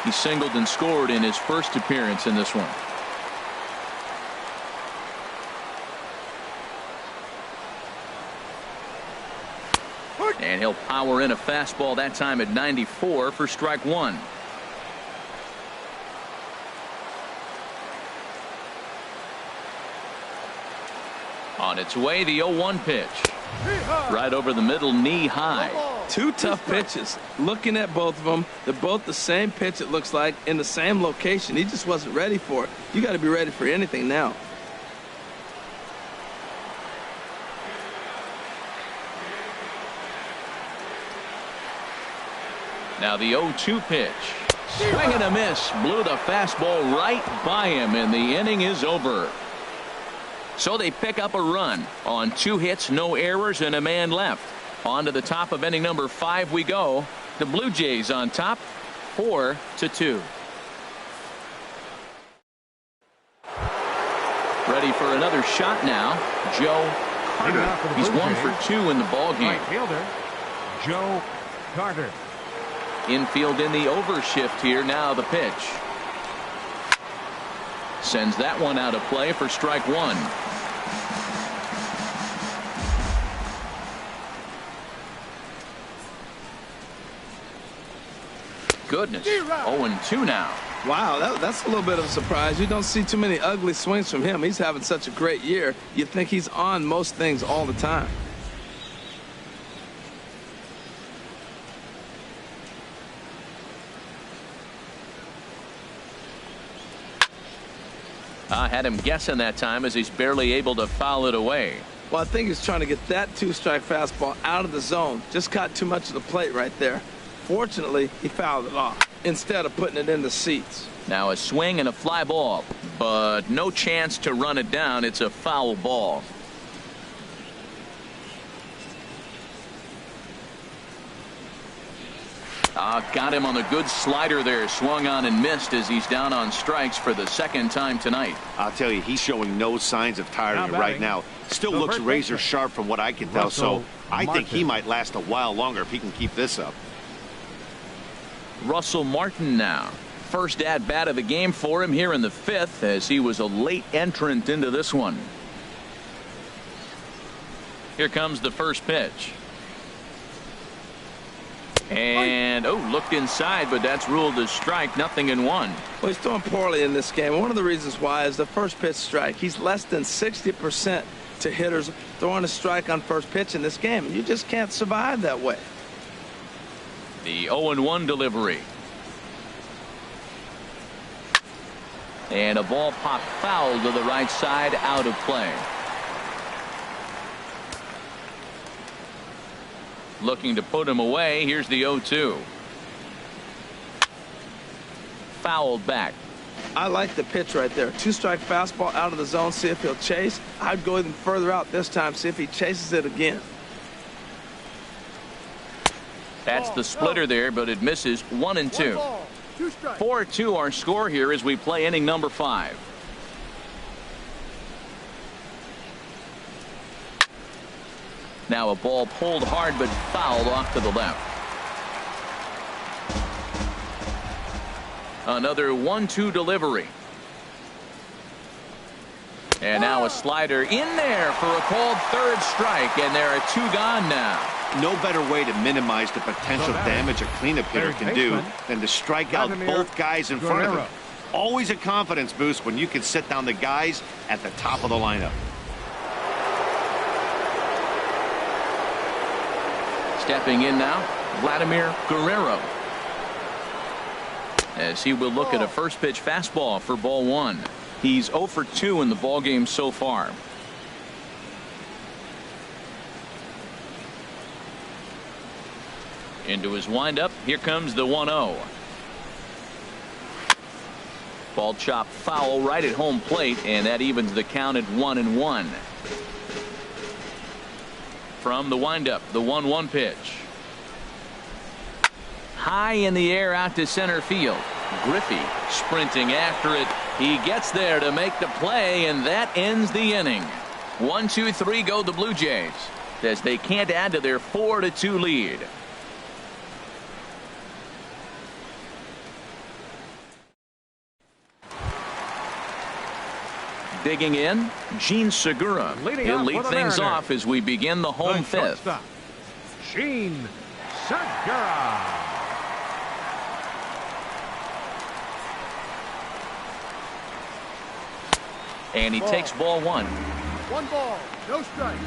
He singled and scored in his first appearance in this one. And he'll power in a fastball that time at 94 for strike 1. On its way, the 0-1 pitch. Right over the middle, knee high. 2 tough pitches. Looking at both of them, they're both the same pitch, it looks like, in the same location. He just wasn't ready for it. You got to be ready for anything now. Now the 0-2 pitch. Swing and a miss. Blew the fastball right by him, and the inning is over. So they pick up a run on 2 hits, no errors, and a man left. On to the top of inning number 5 we go. The Blue Jays on top, 4-2. Ready for another shot now. Joe Carter. He's 1 for 2 in the ballgame. Right fielder, Joe Carter. Infield in the overshift here. Now the pitch. Sends that one out of play for strike 1. Goodness. 0-2 now. Wow, that's a little bit of a surprise. You don't see too many ugly swings from him. He's having such a great year. You think he's on most things all the time. I had him guessing that time as he's barely able to foul it away. Well, I think he's trying to get that 2-strike fastball out of the zone. Just caught too much of the plate right there. Fortunately, he fouled it off instead of putting it in the seats. Now a swing and a fly ball, but no chance to run it down. It's a foul ball. Got him on the good slider there. Swung on and missed as he's down on strikes for the 2nd time tonight. I'll tell you, he's showing no signs of tiring right now. Still looks razor sharp from what I can tell, so I think he might last a while longer if he can keep this up. Russell Martin now. First at bat of the game for him here in the 5th, as he was a late entrant into this one. Here comes the first pitch. And, looked inside, but that's ruled as strike, 0-1. Well, he's throwing poorly in this game. One of the reasons why is the first pitch strike. He's less than 60% to hitters throwing a strike on first pitch in this game. You just can't survive that way. The 0-1 delivery. And a ball popped foul to the right side, out of play. Looking to put him away. Here's the 0-2. Fouled back. I like the pitch right there. 2-strike fastball out of the zone. See if he'll chase. I'd go even further out this time. See if he chases it again. That's the splitter there, but it misses. 1-2. 4-2 our score here as we play inning number 5. Now a ball pulled hard but fouled off to the left. Another 1-2 delivery. And now a slider in there for a called third strike, and there are 2 gone now. No better way to minimize the potential damage a cleanup hitter can do than to strike out both guys in front of him. Always a confidence boost when you can sit down the guys at the top of the lineup. Stepping in now, Vladimir Guerrero, as he will look at a first pitch fastball for ball 1. He's 0 for 2 in the ball game so far. Into his windup. Here comes the 1-0. Ball chopped foul right at home plate, and that evens the count at 1-1. From the windup, the 1-1 pitch. High in the air out to center field. Griffey sprinting after it. He gets there to make the play, and that ends the inning. 1-2-3 go the Blue Jays as they can't add to their 4-2 lead. Digging in, Gene Segura. He'll lead things off as we begin the home fifth. Gene Segura. And he takes ball 1. 1 ball, no strike.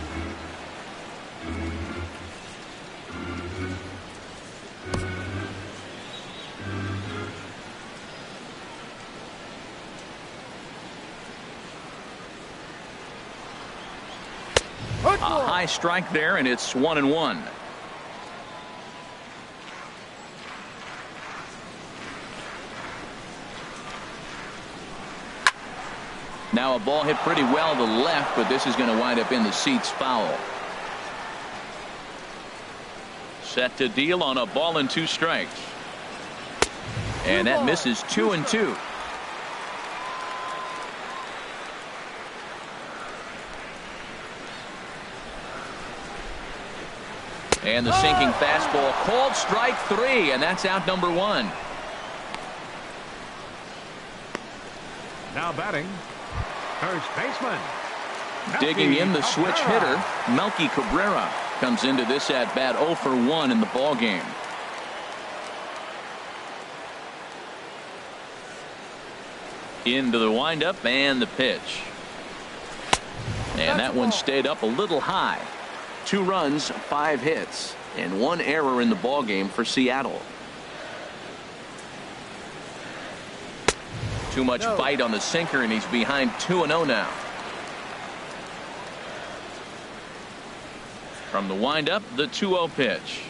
A high strike there, and it's 1-1. Now a ball hit pretty well to the left, but this is going to wind up in the seats, foul. Set to deal on a ball and 2 strikes. And that misses 2-2. And the sinking fastball, called strike 3, and that's out number 1. Now batting, first baseman. Digging in, the switch hitter, MELKY Cabrera, comes into this at bat 0 for 1 in the ball game. Into the windup and the pitch. And that one stayed up a little high. 2 runs, 5 hits, and 1 error in the ball game for Seattle. Too much bite on the sinker, and he's behind 2-0 now. From the windup, the 2-0 pitch.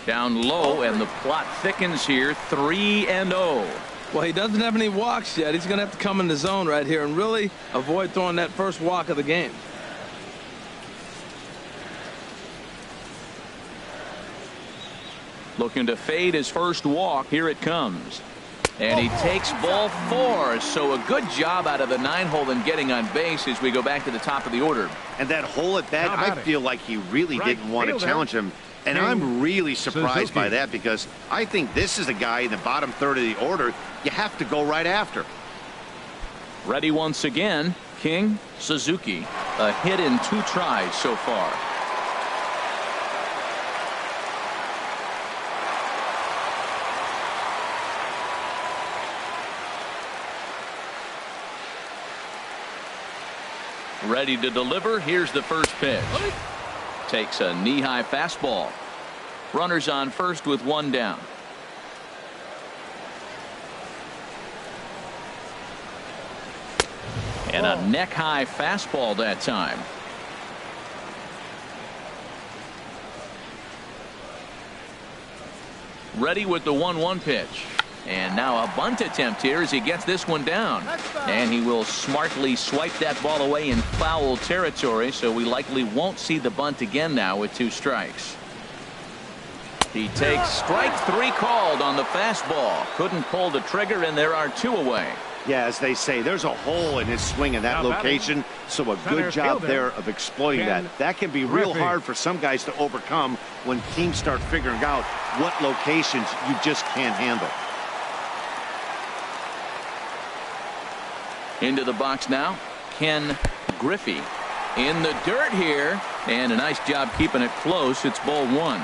Down low, and the plot thickens here. 3-0. Well, he doesn't have any walks yet. He's going to have to come in the zone right here and really avoid throwing that first walk of the game. Looking to fade his first walk. Here it comes. And he takes ball 4. So a good job out of the 9-hole in getting on base as we go back to the top of the order. And that hole at bat, I feel like he really didn't want to challenge him. And I'm really surprised by that, because I think this is a guy in the bottom third of the order you have to go right after. Ready once again, King Suzuki. A hit in 2 tries so far. Ready to deliver. Here's the first pitch. Takes a knee-high fastball. Runners on first with 1 down. And a neck-high fastball that time. Ready with the 1-1 pitch. And now a bunt attempt here as he gets this one down. And he will smartly swipe that ball away in foul territory, so we likely won't see the bunt again now with 2 strikes. He takes strike 3 called on the fastball. Couldn't pull the trigger, and there are 2 away. Yeah, as they say, there's a hole in his swing in that location, so a good job there of exploiting that. That can be real hard for some guys to overcome when teams start figuring out what locations you just can't handle. Into the box now, Ken Griffey. In the dirt here, and a nice job keeping it close. It's ball 1.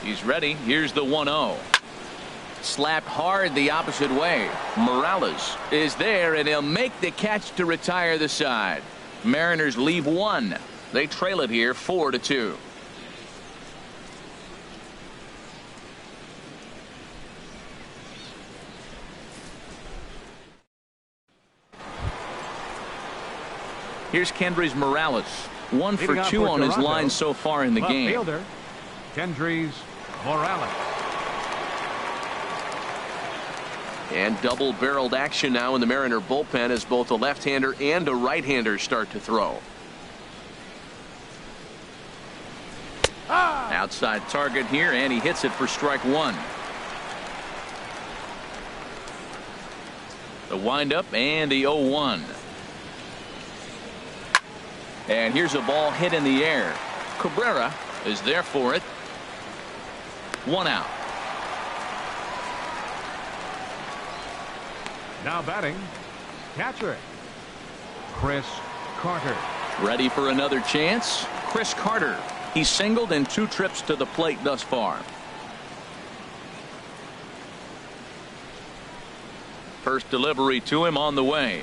He's ready. Here's the 1-0. Slapped hard the opposite way. Morales is there, and he'll make the catch to retire the side. Mariners leave 1. They trail it here 4-2. Here's Kendrys Morales. 1 for 2 on his line so far in the game. Fielder, Kendrys Morales. And double-barreled action now in the Mariner bullpen as both a left-hander and a right-hander start to throw. Outside target here, and he hits it for strike 1. The windup and the 0-1. And here's a ball hit in the air. Cabrera is there for it. 1 out. Now batting, catcher, Chris Carter. Ready for another chance. Chris Carter. He's singled in 2 trips to the plate thus far. First delivery to him on the way.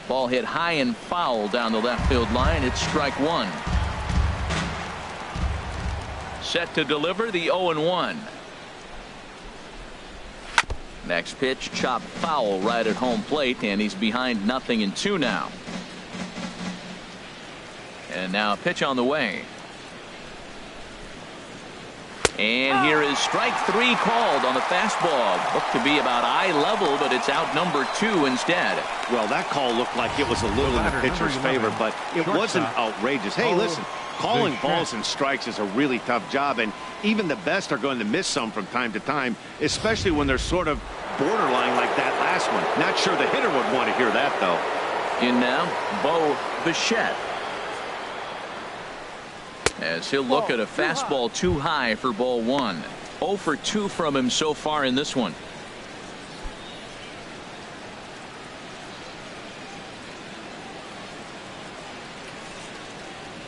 Ball hit high and foul down the left field line. It's strike 1. Set to deliver the 0-1. Next pitch, chopped foul right at home plate, and he's behind 0-2 now. And now a pitch on the way. And here is strike 3 called on the fastball. Looked to be about eye level, but it's out number 2 instead. Well, that call looked like it was a little in the pitcher's favor, but it wasn't outrageous. Hey, listen, calling balls and strikes is a really tough job, and even the best are going to miss some from time to time, especially when they're sort of borderline like that last one. Not sure the hitter would want to hear that, though. In now, Bo Bichette. As he'll look at a fastball too high for ball 1. 0 for 2 from him so far in this one.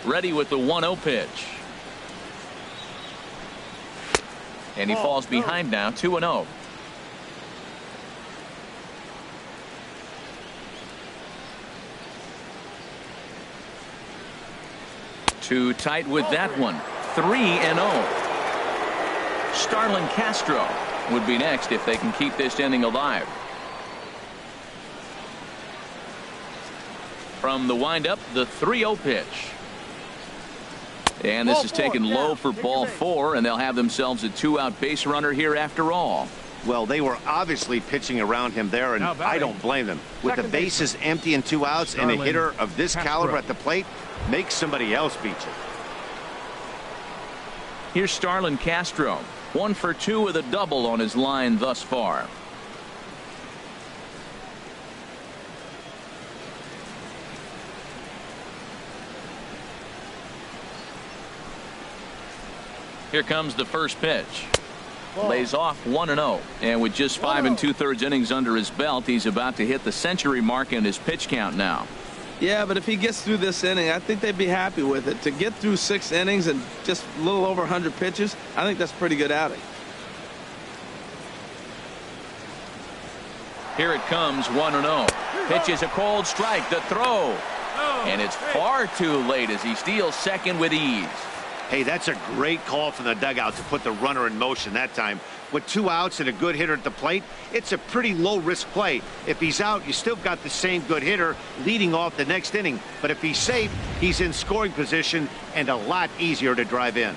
Ready with the 1-0 pitch. And he falls behind now, 2-0. Too tight with that one. 3-0. STARLIN Castro would be next if they can keep this inning alive. From the windup, the 3-0 pitch. And this is taken low for ball 4, and they'll have themselves a 2-out base runner here after all. Well, they were obviously pitching around him there, and I don't blame them. With the bases empty and 2 outs and a hitter of this caliber at the plate, make somebody else beat you. Here's STARLIN Castro. 1 for 2 with a double on his line thus far. Here comes the first pitch. Lays off 1-0. And with just 5 2/3 innings under his belt, he's about to hit the century mark in his pitch count now. Yeah, but if he gets through this inning, I think they'd be happy with it. To get through 6 innings and just a little over 100 pitches, I think that's a pretty good outing. Here it comes, 1-0. Pitch is a cold strike. The throw. And it's far too late as he steals second with ease. Hey, that's a great call from the dugout to put the runner in motion that time. With 2 outs and a good hitter at the plate, it's a pretty low-risk play. If he's out, you still got the same good hitter leading off the next inning. But if he's safe, he's in scoring position and a lot easier to drive in.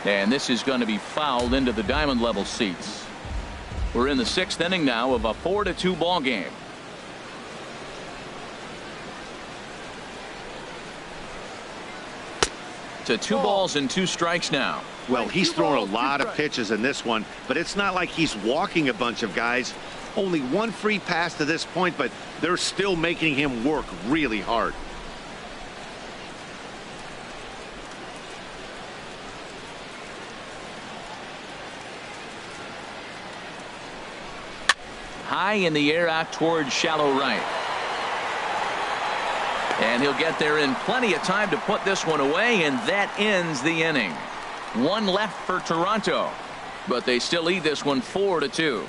And this is going to be fouled into the diamond level seats. We're in the 6th inning now of a 4-2 ball game. To 2 balls and 2 strikes now. Well, he's thrown a lot of pitches in this one, but it's not like he's walking a bunch of guys. Only 1 free pass to this point, but they're still making him work really hard. High in the air out towards shallow right. And he'll get there in plenty of time to put this one away, and that ends the inning. 1 left for Toronto, but they still lead this one 4-2.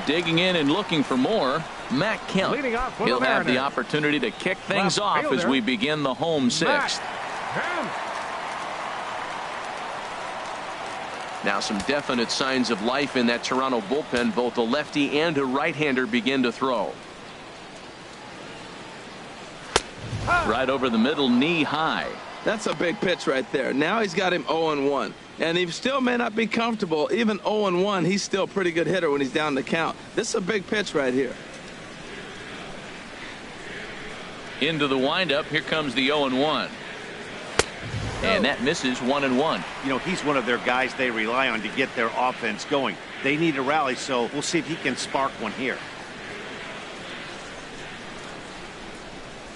Digging in and looking for more, Matt Kemp. He'll have the opportunity to kick things off as we begin the home 6th. Now some definite signs of life in that Toronto bullpen. Both a lefty and a right-hander begin to throw. Right over the middle, knee high. That's a big pitch right there. Now he's got him 0-1. And he still may not be comfortable. Even 0-1, he's still a pretty good hitter when he's down the count. This is a big pitch right here. Into the windup. Here comes the 0-1. And that misses 1-1. You know, he's one of their guys they rely on to get their offense going. They need a rally, so we'll see if he can spark one here.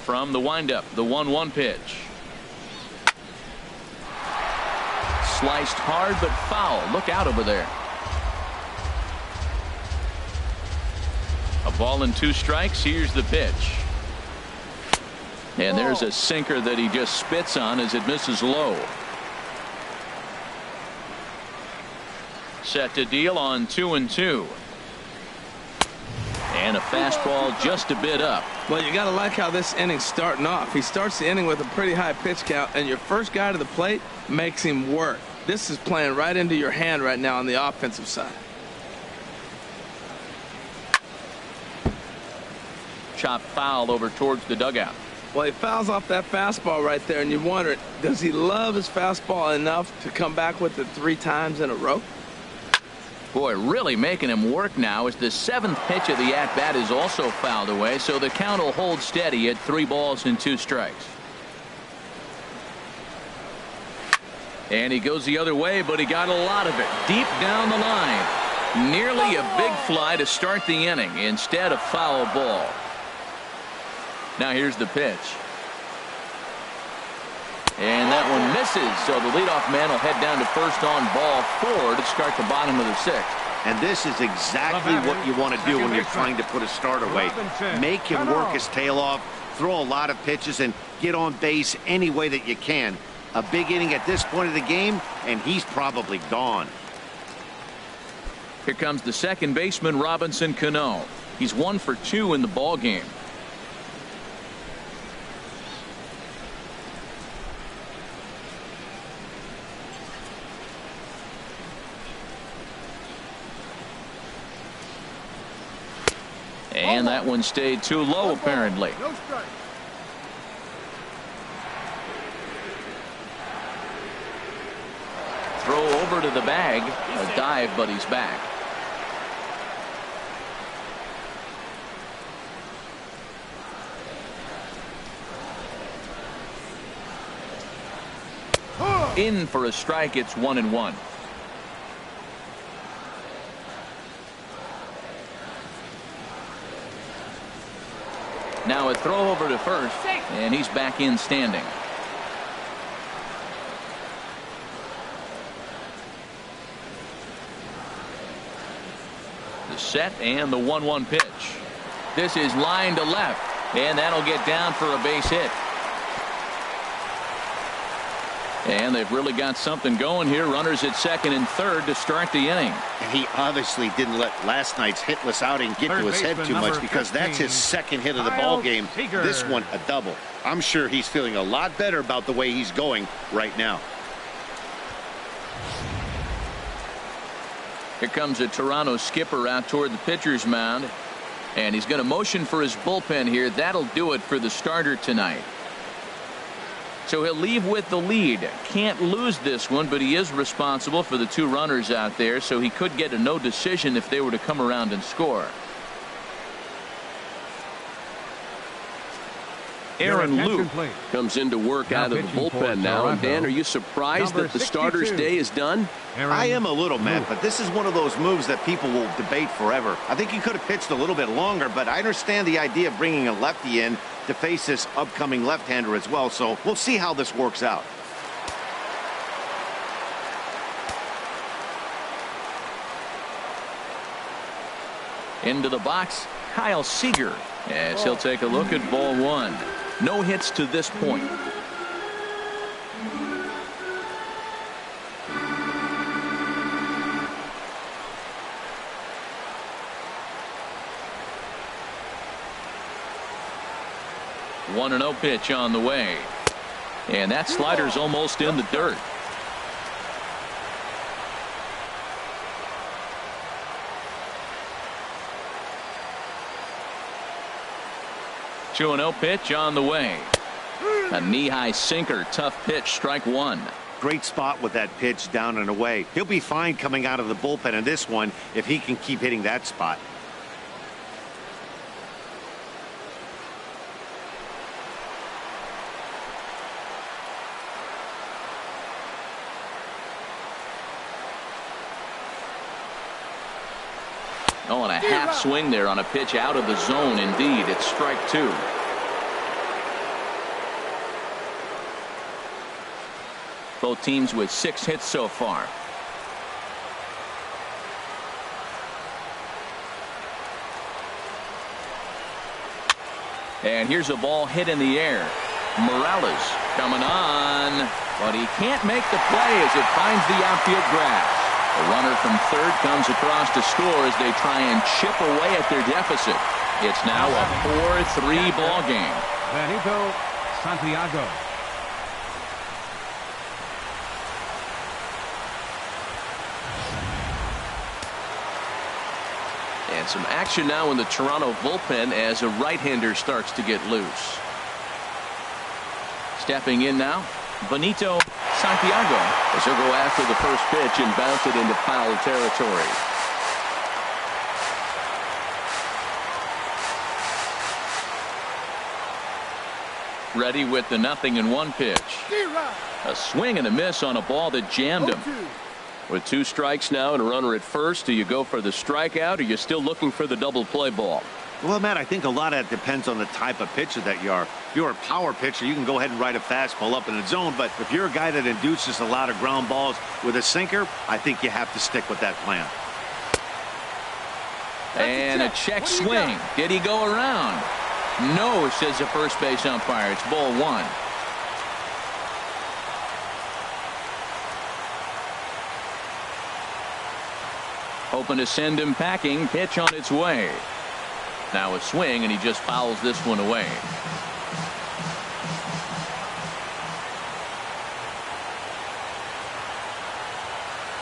From the windup, the 1-1 pitch. Sliced hard but foul. Look out over there. A ball and 2 strikes. Here's the pitch. And there's a sinker that he just spits on as it misses low. Set to deal on 2-2. And a fastball just a bit up. Well, you got to like how this inning's starting off. He starts the inning with a pretty high pitch count, and your first guy to the plate makes him work. This is playing right into your hand right now on the offensive side. Chop foul over towards the dugout. Well, he fouls off that fastball right there, and you wonder, does he love his fastball enough to come back with it 3 times in a row? Boy, really making him work now as the 7th pitch of the at-bat is also fouled away, so the count will hold steady at 3 balls and 2 strikes. And he goes the other way, but he got a lot of it deep down the line. Nearly a big fly to start the inning instead of foul ball. Now here's the pitch. And that one misses, so the leadoff man will head down to first on ball 4 to start the bottom of the 6th. And this is exactly what you want to do when you're trying to put a start away. Make him work his tail off, throw a lot of pitches, and get on base any way that you can. A big inning at this point of the game, and he's probably gone. Here comes the second baseman, Robinson Cano. He's 1 for 2 in the ball game. And that one stayed too low, apparently. No strike. Throw over to the bag. A dive, but he's back. In for a strike. It's 1-1. Now a throw over to first, and he's back in standing. The set and the 1-1 pitch. This is line to left, and that'll get down for a base hit. And they've really got something going here. Runners at second and third to start the inning. And he obviously didn't let last night's hitless outing get to his head too much, because that's his second hit of the ball game. This one a double. I'm sure he's feeling a lot better about the way he's going right now. Here comes a Toronto skipper out toward the pitcher's mound, and he's going to motion for his bullpen here. That'll do it for the starter tonight. So he'll leave with the lead. Can't lose this one, but he is responsible for the 2 runners out there, so he could get a no decision if they were to come around and score. Aaron Luke comes into work out of the bullpen now. And Dan, are you surprised that the starter's day is done? I am a little, Matt, but this is one of those moves that people will debate forever. I think he could have pitched a little bit longer, but I understand the idea of bringing a lefty in to face this upcoming left-hander as well, so we'll see how this works out. Into the box, Kyle Seager, as he'll take a look at ball 1. No hits to this point. One and 0 pitch on the way, and that slider's almost in the dirt. Two and 0 pitch on the way. A knee-high sinker, tough pitch, strike 1. Great spot with that pitch down and away. He'll be fine coming out of the bullpen in this one if he can keep hitting that spot. Oh, and a half swing there on a pitch out of the zone. Indeed, it's strike 2. Both teams with 6 hits so far. And here's a ball hit in the air. Morales coming on, but he can't make the play as it finds the outfield grass. A runner from third comes across to score as they try and chip away at their deficit. It's now a 4-3 ball game. Benito, Santiago. And some action now in the Toronto bullpen as a right-hander starts to get loose. Stepping in now, Benito, Santiago, as he'll go after the first pitch and bounce it into foul territory. Ready with the 0-1 pitch. A swing and a miss on a ball that jammed him. With 2 strikes now and a runner at first, do you go for the strikeout, or are you still looking for the double play ball? Well, Matt, I think a lot of that depends on the type of pitcher that you are. If you're a power pitcher, you can go ahead and ride a fastball up in the zone. But if you're a guy that induces a lot of ground balls with a sinker, I think you have to stick with that plan. And a check swing. Did he go around? No, says the first base umpire. It's ball 1. Hoping to send him packing. Pitch on its way. Now a swing, and he just fouls this one away.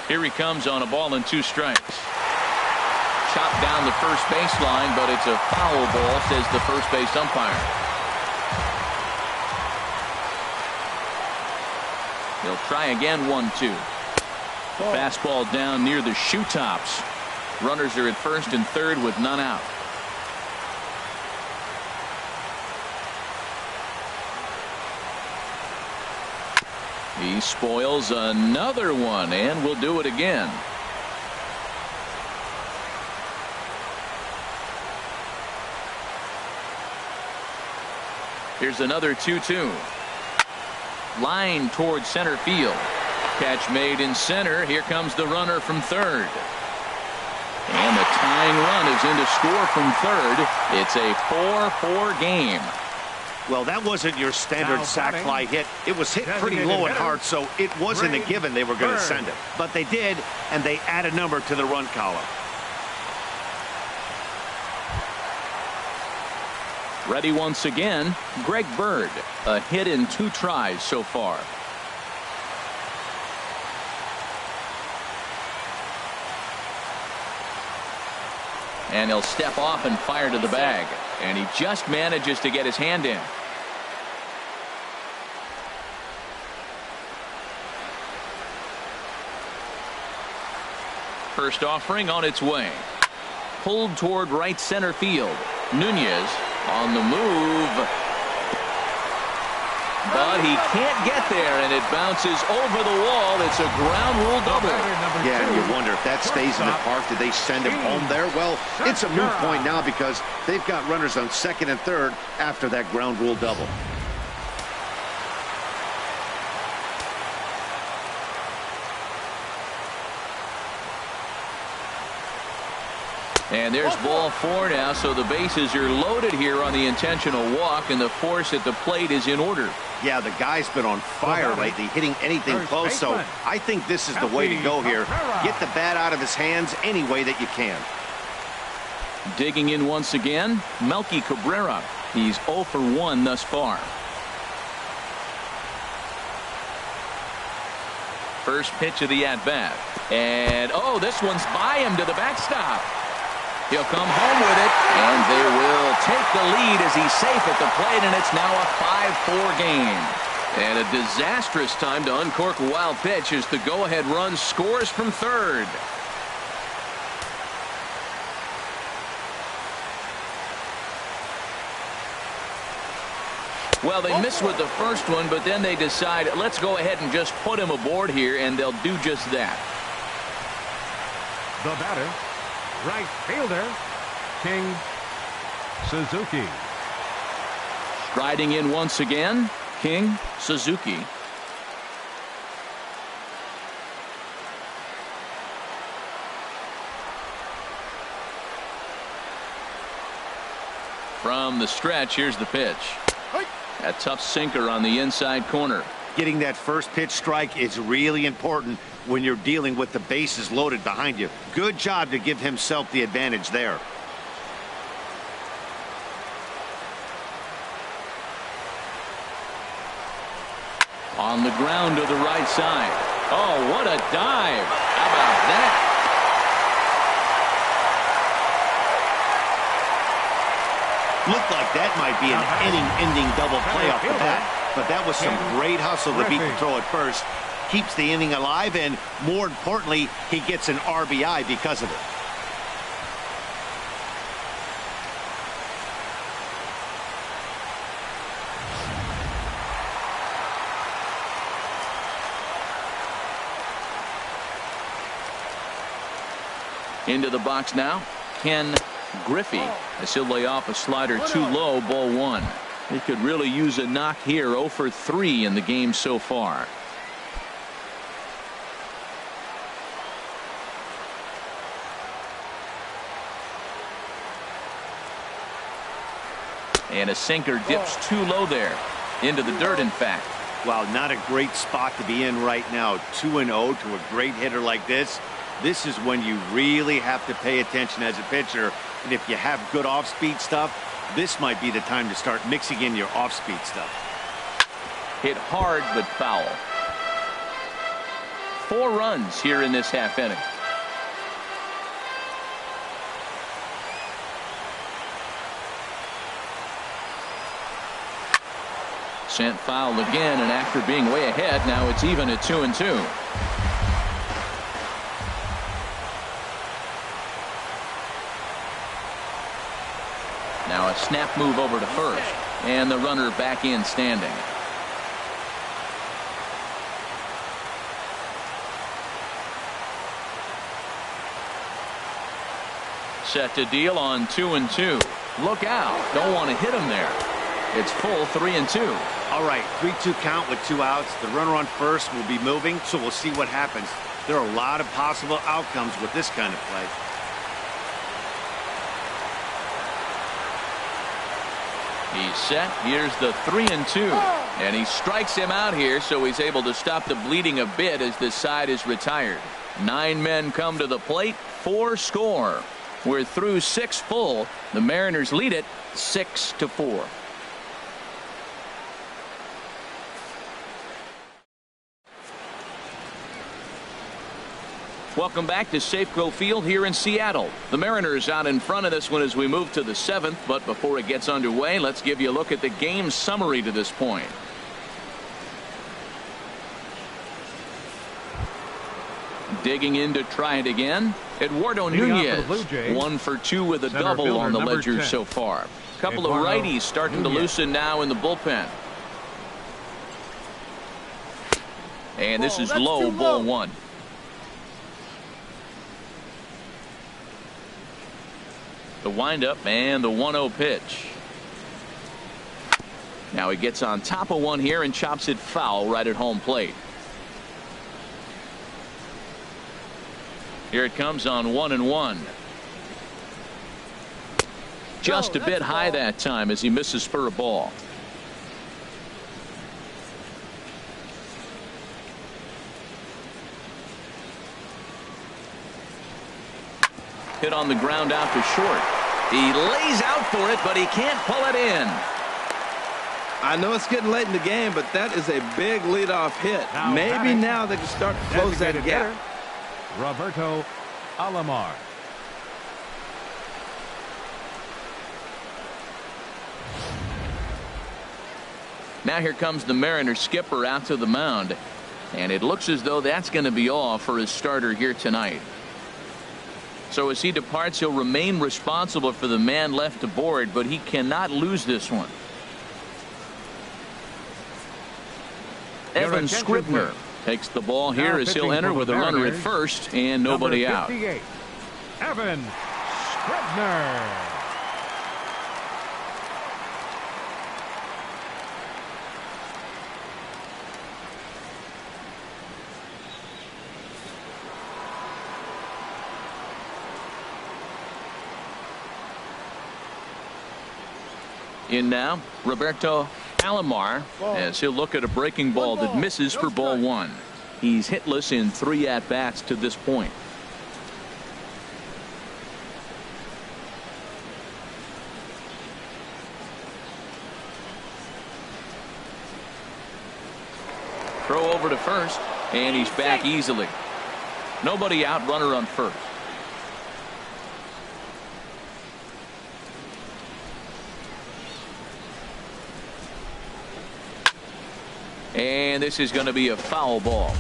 Here he comes on a ball and 2 strikes. Chopped down the first baseline, but it's a foul ball, says the first base umpire. He'll try again. 1-2. Fastball down near the shoe tops. Runners are at first and third with none out. He spoils another one, and will do it again. Here's another 2-2. Line towards center field. Catch made in center. Here comes the runner from third. And the tying run is in to score from third. It's a 4-4 game. Well, that wasn't your standard sac fly hit. It was hit pretty low and hard, so it wasn't a given they were going to send it. But they did, and they add a number to the run column. Ready once again, Greg Bird. A hit in 2 tries so far. And he'll step off and fire to the bag. And he just manages to get his hand in. First offering on its way. Pulled toward right center field. Nunez on the move. But he can't get there, and it bounces over the wall. It's a ground rule double. Yeah, and you wonder if that stays in the park, did they send him home there? Well, it's a moot point now because they've got runners on second and third after that ground rule double. And there's ball 4 now, so the bases are loaded here on the intentional walk, and the force at the plate is in order. Yeah, the guy's been on fire lately, hitting anything close, so I think this is the way to go here. Get the bat out of his hands any way that you can. Digging in once again, MELKY Cabrera. He's 0 for 1 thus far. First pitch of the at-bat. And, oh, this one's by him to the backstop. He'll come home with it, and they will take the lead as he's safe at the plate, and it's now a 5-4 game. And a disastrous time to uncork a wild pitch as the go-ahead run scores from third. Well, they missed with the first one, but then they decide, let's go ahead and just put him aboard here, and they'll do just that. The batter, right fielder, King Suzuki. Striding in once again, King Suzuki. From the stretch, here's the pitch. A tough sinker on the inside corner. Getting that first pitch strike is really important when you're dealing with the bases loaded behind you. Good job to give himself the advantage there. On the ground to the right side. Oh, what a dive. How about that? Looked like that might be an inning-ending double play off the bat, but that was some great hustle to beat the throw at first. Keeps the inning alive, and more importantly, he gets an RBI because of it. Into the box now, Ken Griffey, as he'll lay off a slider too low, ball 1. He could really use a knock here. 0 for 3 in the game so far. And a sinker dips too low there. Into the dirt, in fact. Well, not a great spot to be in right now. 2-0 to a great hitter like this. This is when you really have to pay attention as a pitcher. And if you have good off-speed stuff, this might be the time to start mixing in your off-speed stuff. Hit hard but foul. 4 runs here in this half inning. Sent foul again, and after being way ahead, now it's even at 2-2. Now a snap move over to first, and the runner back in standing. set to deal on 2-2. Look out. Don't want to hit him there. It's full 3-2. All right, 3-2 count with 2 outs. The runner on first will be moving, so we'll see what happens. There are a lot of possible outcomes with this kind of play. He's set. Here's the 3-2. And he strikes him out here, so he's able to stop the bleeding a bit as this side is retired. 9 men come to the plate, 4 score. We're through 6 full. The Mariners lead it 6-4. Welcome back to Safeco Field here in Seattle. The Mariners out in front of this one as we move to the 7th. But before it gets underway, let's give you a look at the game summary to this point. Digging in to try it again. Eduardo Nunez, 1 for 2 with a double on the ledger so far. A couple of righties starting to loosen now in the bullpen. And this is low, ball 1. The windup and the 1-0 pitch. Now he gets on top of one here and chops it foul right at home plate. Here it comes on 1-1. Just a bit high that time as he misses for a ball. Hit on the ground out to short. He lays out for it, but he can't pull it in. I know it's getting late in the game, but that is a big leadoff hit. Maybe now they can start to close that gap. Roberto, Alomar. Now here comes the Mariners skipper out to the mound. And it looks as though that's going to be all for his starter here tonight. So as he departs, he'll remain responsible for the man left aboard, but he cannot lose this one. Evan Scribner takes the ball here as he'll enter with a runner at first and nobody out. Evan Scribner. In now, Roberto Alomar, as he'll look at a breaking ball that misses for ball 1. He's hitless in 3 at-bats to this point. Throw over to first, and he's back easily. Nobody out, runner on first. And this is going to be a foul ball.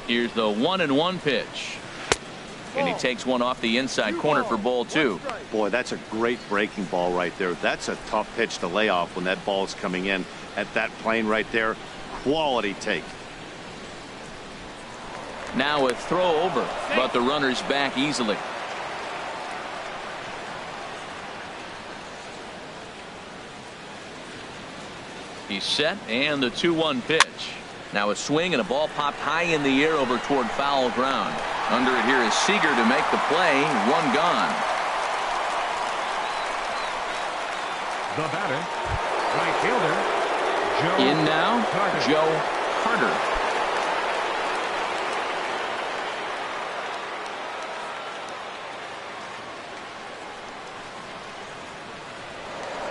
Here's the 1-1 pitch. And he takes one off the inside corner for ball 2. Boy, that's a great breaking ball right there. That's a tough pitch to lay off when that ball's coming in at that plane right there. Quality take. Now a throw over, but the runner's back easily. He's set, and the 2-1 pitch. Now a swing and a ball popped high in the air over toward foul ground. Under it here is Seager to make the play. 1 gone. The batter, right fielder, Joe. In now, Carter. Joe Carter.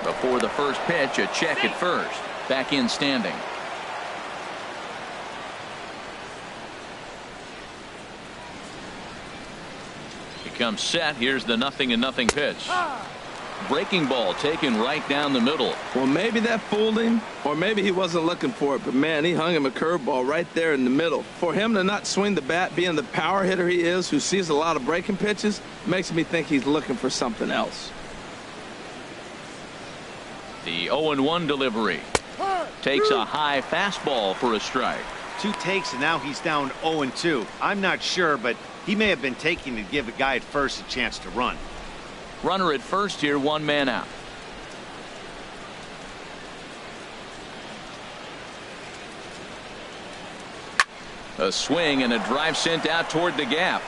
Before the first pitch, a check at first. Back in standing. He comes set. Here's the 0-0 pitch. Breaking ball taken right down the middle. Well, maybe that fooled him, or maybe he wasn't looking for it, but man, he hung him a curveball right there in the middle. For him to not swing the bat, being the power hitter he is, who sees a lot of breaking pitches, makes me think he's looking for something else. The 0-1 delivery. Takes a high fastball for a strike. 2 takes, and now he's down 0-2. I'm not sure, but he may have been taking to give a guy at first a chance to run. Runner at first here, 1 man out. A swing and a drive sent out toward the gap.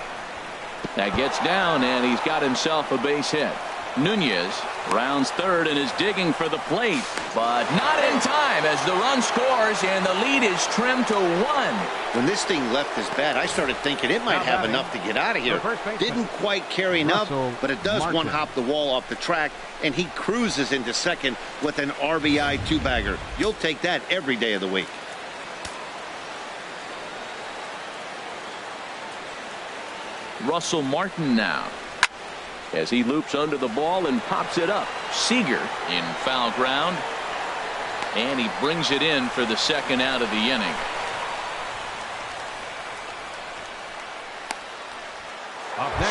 That gets down, and he's got himself a base hit. Nunez rounds third and is digging for the plate, but not in time as the run scores and the lead is trimmed to 1. When this thing left his bat, I started thinking it might have enough to get out of here. Didn't quite carry enough, but it does one-hop the wall off the track, and he cruises into second with an RBI 2-bagger. You'll take that every day of the week. Russell Martin now as he loops under the ball and pops it up. Seager in foul ground, and he brings it in for the second out of the inning.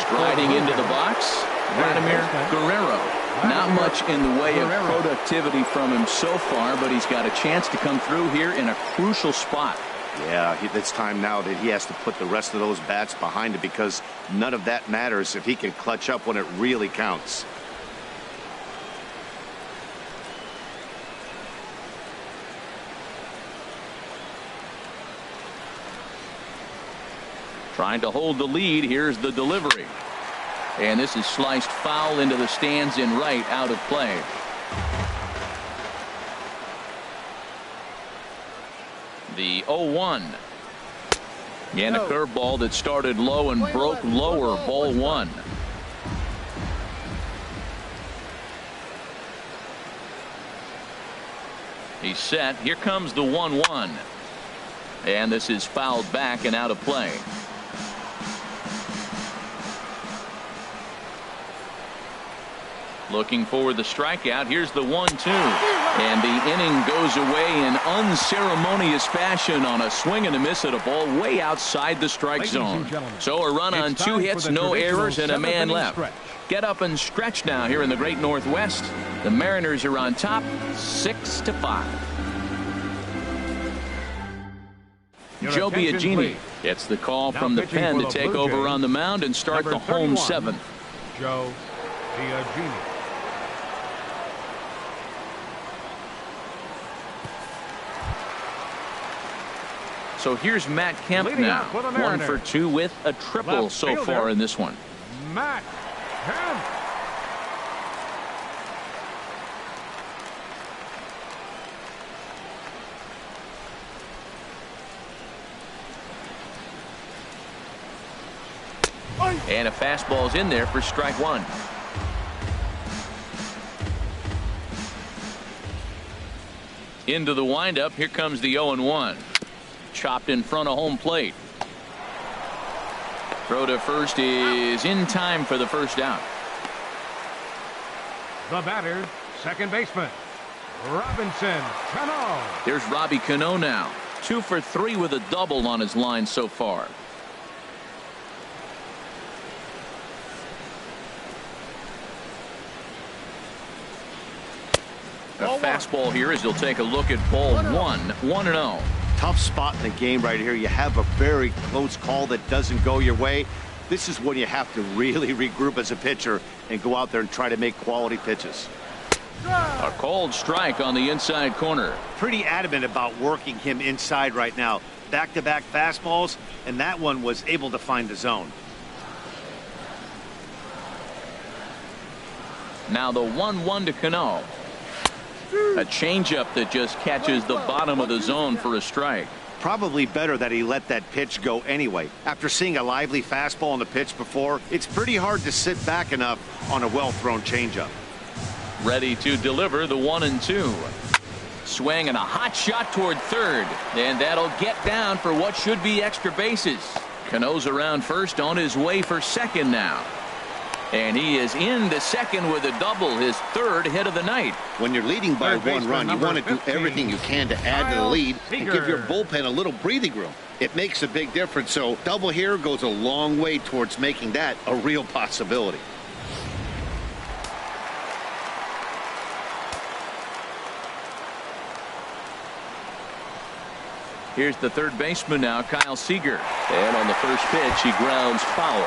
Striding into the box, Vladimir Guerrero. Not much in the way of productivity from him so far, but he's got a chance to come through here in a crucial spot. Yeah, it's time now that he has to put the rest of those bats behind it, because none of that matters if he can clutch up when it really counts. Trying to hold the lead. Here's the delivery. And this is sliced foul into the stands in right, out of play. The 0-1. And a curveball that started low and broke lower. Ball 1. He's set. Here comes the 1-1. And this is fouled back and out of play. Looking for the strikeout. Here's the 1-2. And the inning goes away in unceremonious fashion on a swing and a miss at a ball way outside the strike zone. So a run on 2 hits, no errors, and a man left. Get up and stretch now here in the Great Northwest. The Mariners are on top, 6-5. Joe Biagini gets the call from the pen to take over on the mound and start the home 7th. Joe Biagini. So here's Matt Kemp now. 1 for 2 with a triple so far in this one. Matt Kemp. And a fastball's in there for strike 1. Into the windup. Here comes the 0-1. Chopped in front of home plate. Throw to first is in time for the first out. The batter, second baseman, Robinson Cano. There's Robbie Cano now. 2 for 3 with a double on his line so far. A fastball here as he'll take a look at ball 1. 1-0. Tough spot in the game right here. You have a very close call that doesn't go your way. This is when you have to really regroup as a pitcher and go out there and try to make quality pitches. A called strike on the inside corner. Pretty adamant about working him inside right now. Back-to-back fastballs, and that one was able to find the zone. Now the 1-1 to Cano. A changeup that just catches the bottom of the zone for a strike. Probably better that he let that pitch go anyway. After seeing a lively fastball on the pitch before, it's pretty hard to sit back enough on a well-thrown changeup. Ready to deliver the 1-2. Swing and a hot shot toward third. And that'll get down for what should be extra bases. Cano's around first, on his way for second now. And he is into second with a double, his 3rd hit of the night. When you're leading by 1 run, you want to do everything you can to add to the lead and give your bullpen a little breathing room. It makes a big difference, so double here goes a long way towards making that a real possibility. Here's the third baseman now, Kyle Seager. And on the first pitch, he grounds foul.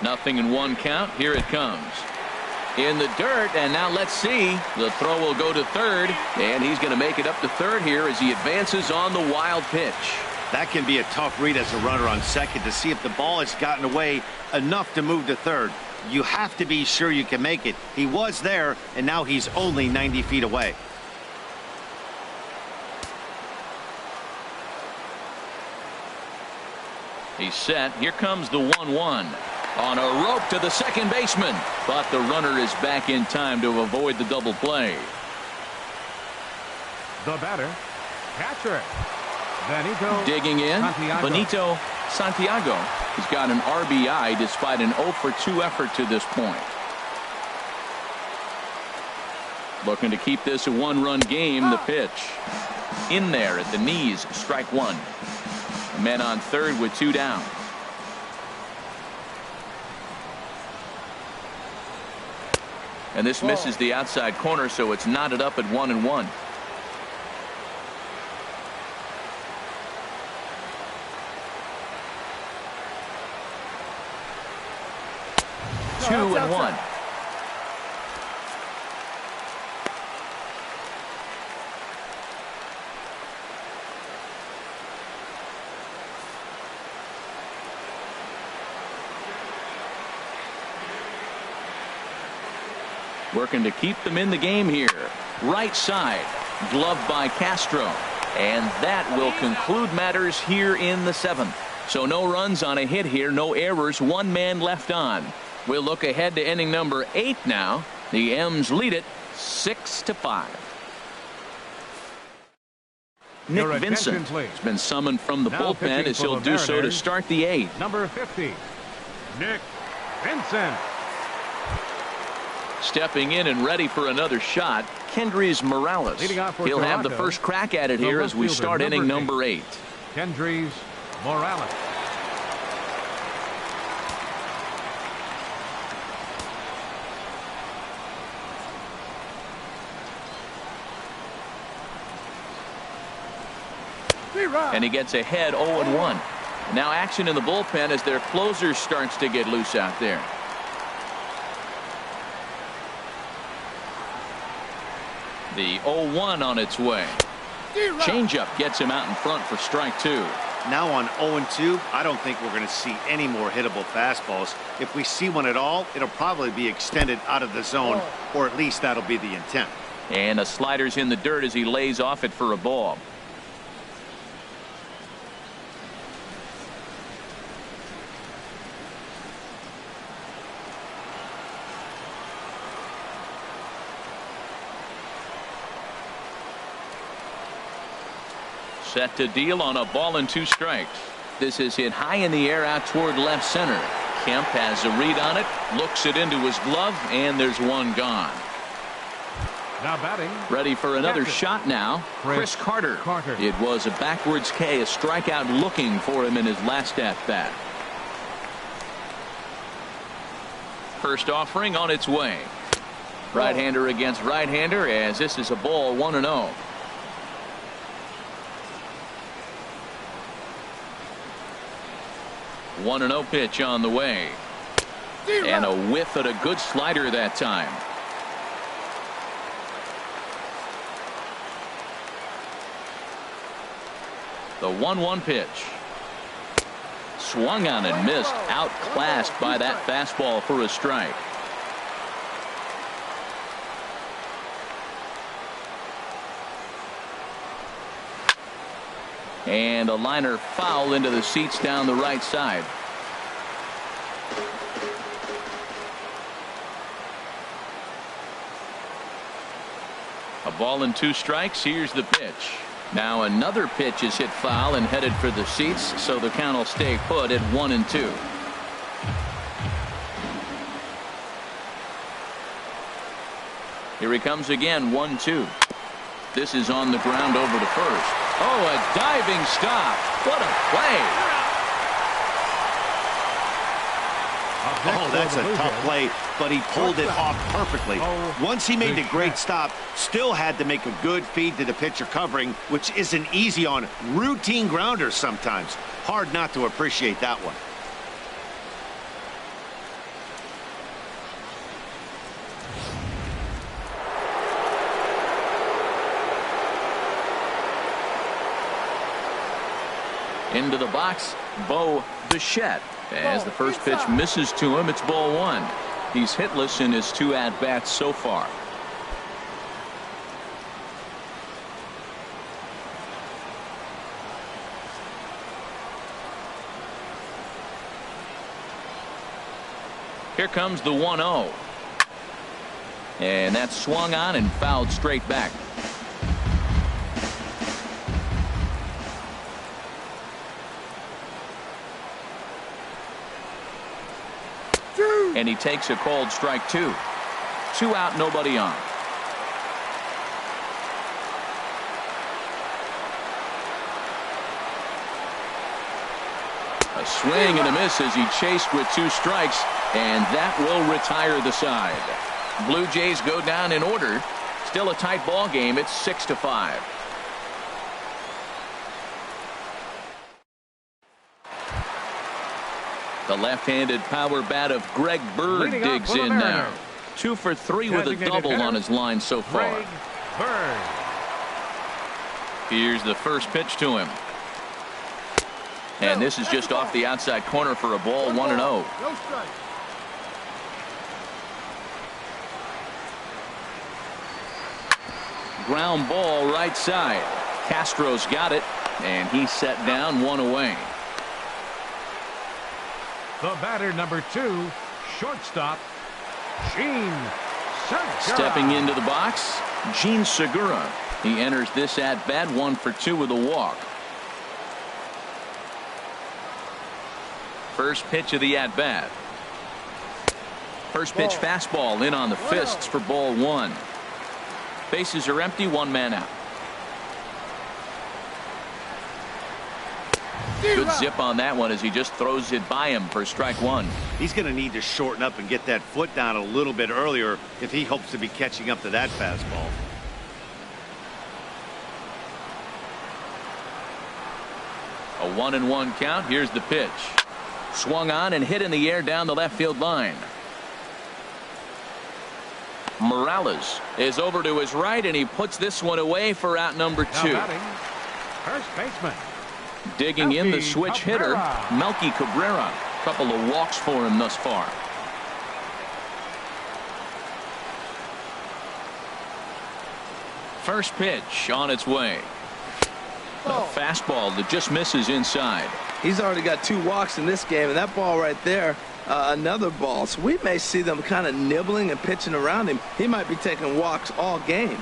Nothing in one count. Here it comes. In the dirt, and now let's see. The throw will go to third, and he's going to make it up to third here as he advances on the wild pitch. That can be a tough read as a runner on second to see if the ball has gotten away enough to move to third. You have to be sure you can make it. He was there, and now he's only 90 feet away. He's set. Here comes the 1-1. On a rope to the second baseman, but the runner is back in time to avoid the double play. The batter, catcher, Benito. Digging in, Santiago. Benito Santiago. He's got an RBI despite an 0-for-2 effort to this point. Looking to keep this a one-run game. The pitch in there at the knees, strike one. Men on third with two down. And this misses the outside corner, so it's knotted up at 1-1. Two and one. Working to keep them in the game here. Right side, gloved by Castro. And that will conclude matters here in the seventh. So no runs on a hit here, no errors, one man left on. We'll look ahead to inning number 8 now. The M's lead it 6-5. Nick Vincent has been summoned from the bullpen as he'll do so to start the 8th. Number 50, Nick Vincent. Stepping in and ready for another shot, Kendrys Morales. He'll have the first crack at it here as we start inning number 8. Kendrys Morales. And he gets ahead 0-1. Now action in the bullpen as their closer starts to get loose out there. The 0-1 on its way. Changeup gets him out in front for strike 2. Now on 0-2, I don't think we're going to see any more hittable fastballs. If we see one at all, it'll probably be extended out of the zone, or at least that'll be the intent. And a slider's in the dirt as he lays off it for a ball. Set to deal on a ball and 2 strikes. This is hit high in the air out toward left center. Kemp has a read on it, looks it into his glove, and there's one gone. Now batting. Ready for another shot now. Chris Carter. It was a backwards K, a strikeout looking for him in his last at bat. First offering on its way. Right-hander against right-hander as this is a ball 1-0. One 1-0 pitch on the way. And a whiff at a good slider that time. The 1-1 pitch. Swung on and missed. Outclassed by that fastball for a strike. And a liner foul into the seats down the right side. A ball and 2 strikes. Here's the pitch. Now another pitch is hit foul and headed for the seats, so the count will stay put at 1-2. Here he comes again, 1-2. This is on the ground over to first. Oh, a diving stop. What a play. A Oh, that's a tough play, but he pulled it off perfectly. Once he made the great stop, still had to make a good feed to the pitcher covering, which isn't easy on routine grounders sometimes. Hard not to appreciate that one. Into the box, Bo Bichette. As the first pitch misses to him, it's ball one. He's hitless in his 2 at-bats so far. Here comes the 1-0. And that's swung on and fouled straight back. And he takes a called strike 2. 2 out, nobody on. A swing and a miss as he chased with 2 strikes, and that will retire the side. Blue Jays go down in order. Still a tight ball game. It's 6-5. The left-handed power bat of Greg Bird digs in now. 2 for 3 with a double on his line so far. Here's the first pitch to him. And this is just off the outside corner for a ball, 1-0. No strike. Ground ball right side. Castro's got it, and he's set down 1 away. The batter, number 2, shortstop, Gene Segura. Stepping into the box, Gene Segura. He enters this at-bat 1 for 2 with a walk. First pitch of the at-bat. First pitch fastball in on the fists for ball 1. Bases are empty, 1 man out. Good zip on that one as he just throws it by him for strike 1. He's going to need to shorten up and get that foot down a little bit earlier if he hopes to be catching up to that fastball. A 1-1 count. Here's the pitch. Swung on and hit in the air down the left field line. Morales is over to his right, and he puts this one away for out number 2. First baseman. Digging in the switch hitter, MELKY Cabrera. Couple of walks for him thus far. First pitch on its way. A fastball that just misses inside. He's already got 2 walks in this game, and that ball right there, another ball. So we may see them kind of nibbling and pitching around him. He might be taking walks all game.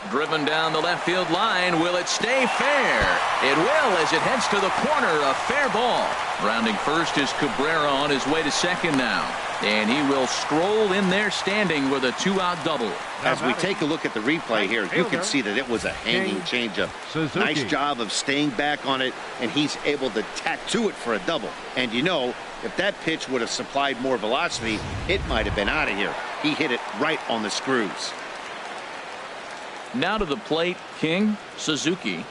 Driven down the left field line. Will it stay fair? It will as it heads to the corner. A fair ball. Rounding first is Cabrera on his way to second now. And he will stroll in there standing with a 2-out double. As we take a look at the replay here, you can see that it was a hanging changeup. Nice job of staying back on it, and he's able to tattoo it for a double. And you know, if that pitch would have supplied more velocity, it might have been out of here. He hit it right on the screws. Now to the plate, King Suzuki.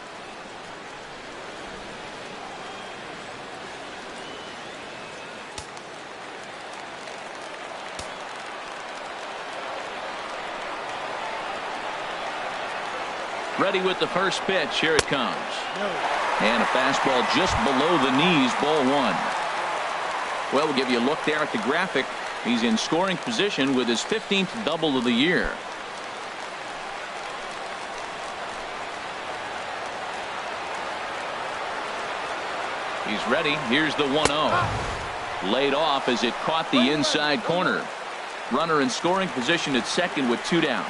Ready with the first pitch. Here it comes. And a fastball just below the knees, ball 1. Well, we'll give you a look there at the graphic. He's in scoring position with his 15th double of the year. He's ready. Here's the 1-0. Laid off as it caught the inside corner. Runner in scoring position at second with 2 down.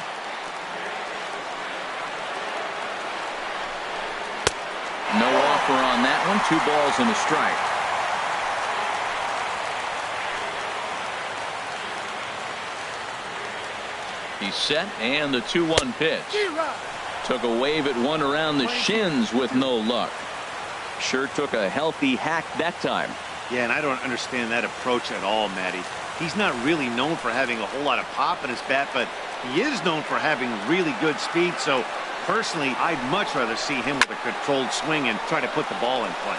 No offer on that one. 2 balls and a strike. He's set, and the 2-1 pitch. Took a wave at one around the shins with no luck. Sure took a healthy hack that time. Yeah, and I don't understand that approach at all, Matty. He's not really known for having a whole lot of pop in his bat, but he is known for having really good speed. So, personally, I'd much rather see him with a controlled swing and try to put the ball in play.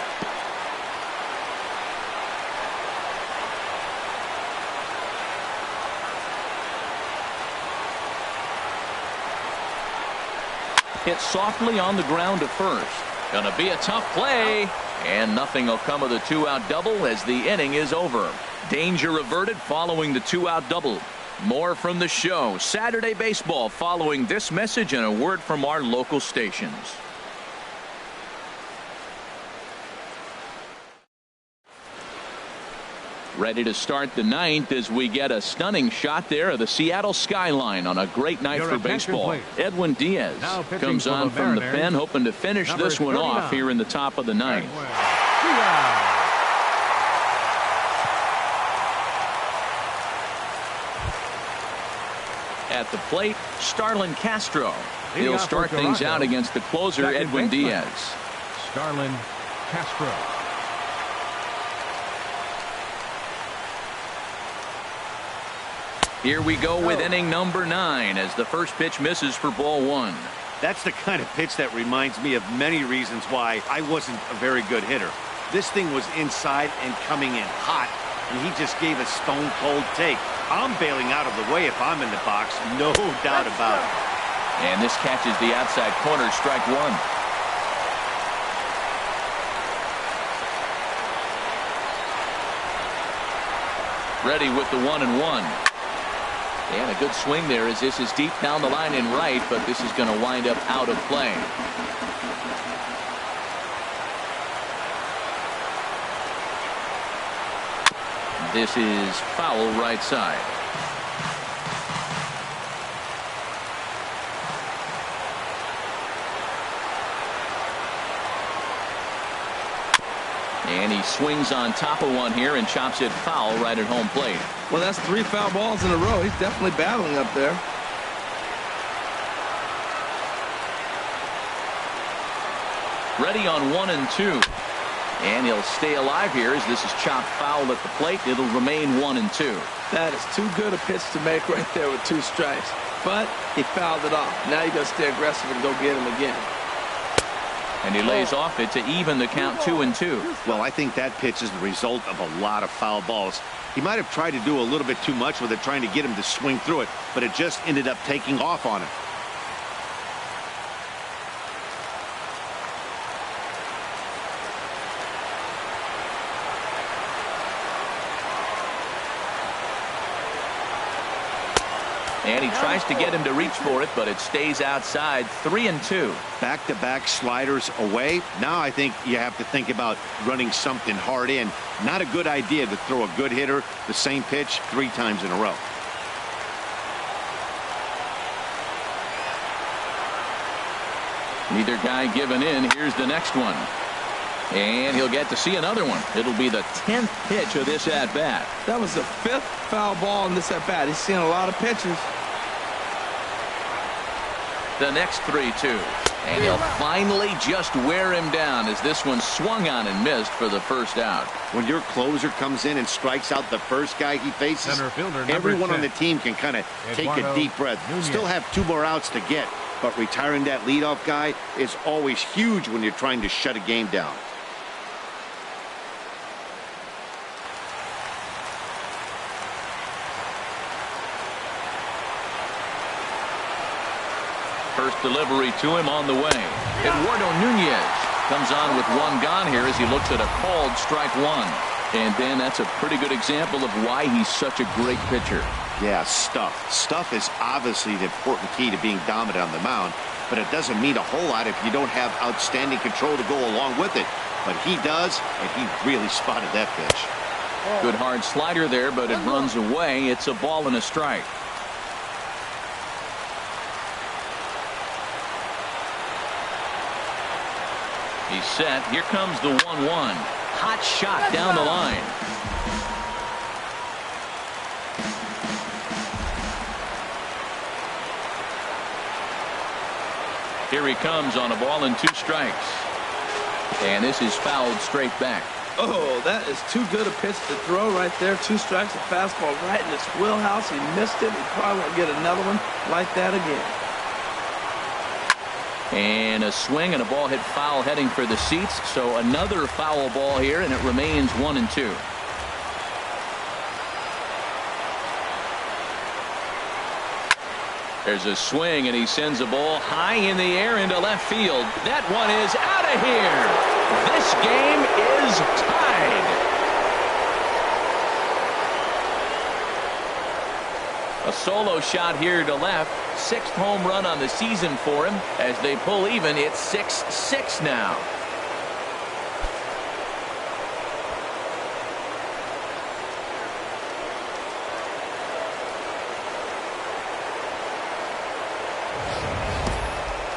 Hit softly on the ground to first. Gonna be a tough play. And nothing will come of the two-out double as the inning is over. Danger averted following the two-out double. More from the show. Saturday Baseball following this message and a word from our local stations. Ready to start the ninth as we get a stunning shot there of the Seattle skyline on a great night for baseball. Edwin Diaz comes on from the pen, hoping to finish this one off here in the top of the ninth. At the plate, STARLIN CASTRO. He'll start things out against the closer, Edwin Diaz. STARLIN CASTRO. Here we go with inning number 9 as the first pitch misses for ball 1. That's the kind of pitch that reminds me of many reasons why I wasn't a very good hitter. This thing was inside and coming in hot, and he just gave a stone-cold take. I'm bailing out of the way if I'm in the box, no doubt about it. And this catches the outside corner, strike 1. Ready with the 1-1. And a good swing there as this is deep down the line in right, but this is going to wind up out of play. This is foul right side. And he swings on top of one here and chops it foul right at home plate. Well, that's 3 foul balls in a row. He's definitely battling up there. Ready on 1 and 2. And he'll stay alive here as this is chopped foul at the plate. It'll remain 1 and 2. That is too good a pitch to make right there with 2 strikes. But he fouled it off. Now you got to stay aggressive and go get him again. And he lays off it to even the count 2 and 2. Well, I think that pitch is the result of a lot of foul balls. He might have tried to do a little bit too much with it, trying to get him to swing through it, but it just ended up taking off on him. And he tries to get him to reach for it, but it stays outside. 3 and 2. Back-to-back sliders away. Now I think you have to think about running something hard in. Not a good idea to throw a good hitter the same pitch 3 times in a row. Neither guy giving in. Here's the next one. And he'll get to see another one. It'll be the 10th pitch of this at-bat. That was the 5th foul ball in this at-bat. He's seeing a lot of pitches. The next 3-2. And he'll finally just wear him down as this one swung on and missed for the first out. When your closer comes in and strikes out the first guy he faces, everyone on the team can kind of take a deep breath. Still have 2 more outs to get, but retiring that leadoff guy is always huge when you're trying to shut a game down. First delivery to him on the way. Eduardo Nunez comes on with 1 gone here as he looks at a called strike 1. And then that's a pretty good example of why he's such a great pitcher. Yeah, stuff. Stuff is obviously the important key to being dominant on the mound, but it doesn't mean a whole lot if you don't have outstanding control to go along with it. But he does, and he really spotted that pitch. Good hard slider there, but it runs away. It's a ball and a strike. He's set. Here comes the 1-1. Hot shot down the line. Here he comes on a ball and 2 strikes. And this is fouled straight back. Oh, that is too good a pitch to throw right there. 2 strikes, a fastball right in his wheelhouse. He missed it. He probably won't get another one like that again. And a swing and a ball hit foul heading for the seats. So another foul ball here, and it remains 1-2. There's a swing, and he sends a ball high in the air into left field. That one is out of here. This game is tied. A solo shot here to left. 6th home run on the season for him. As they pull even, it's 6-6 now.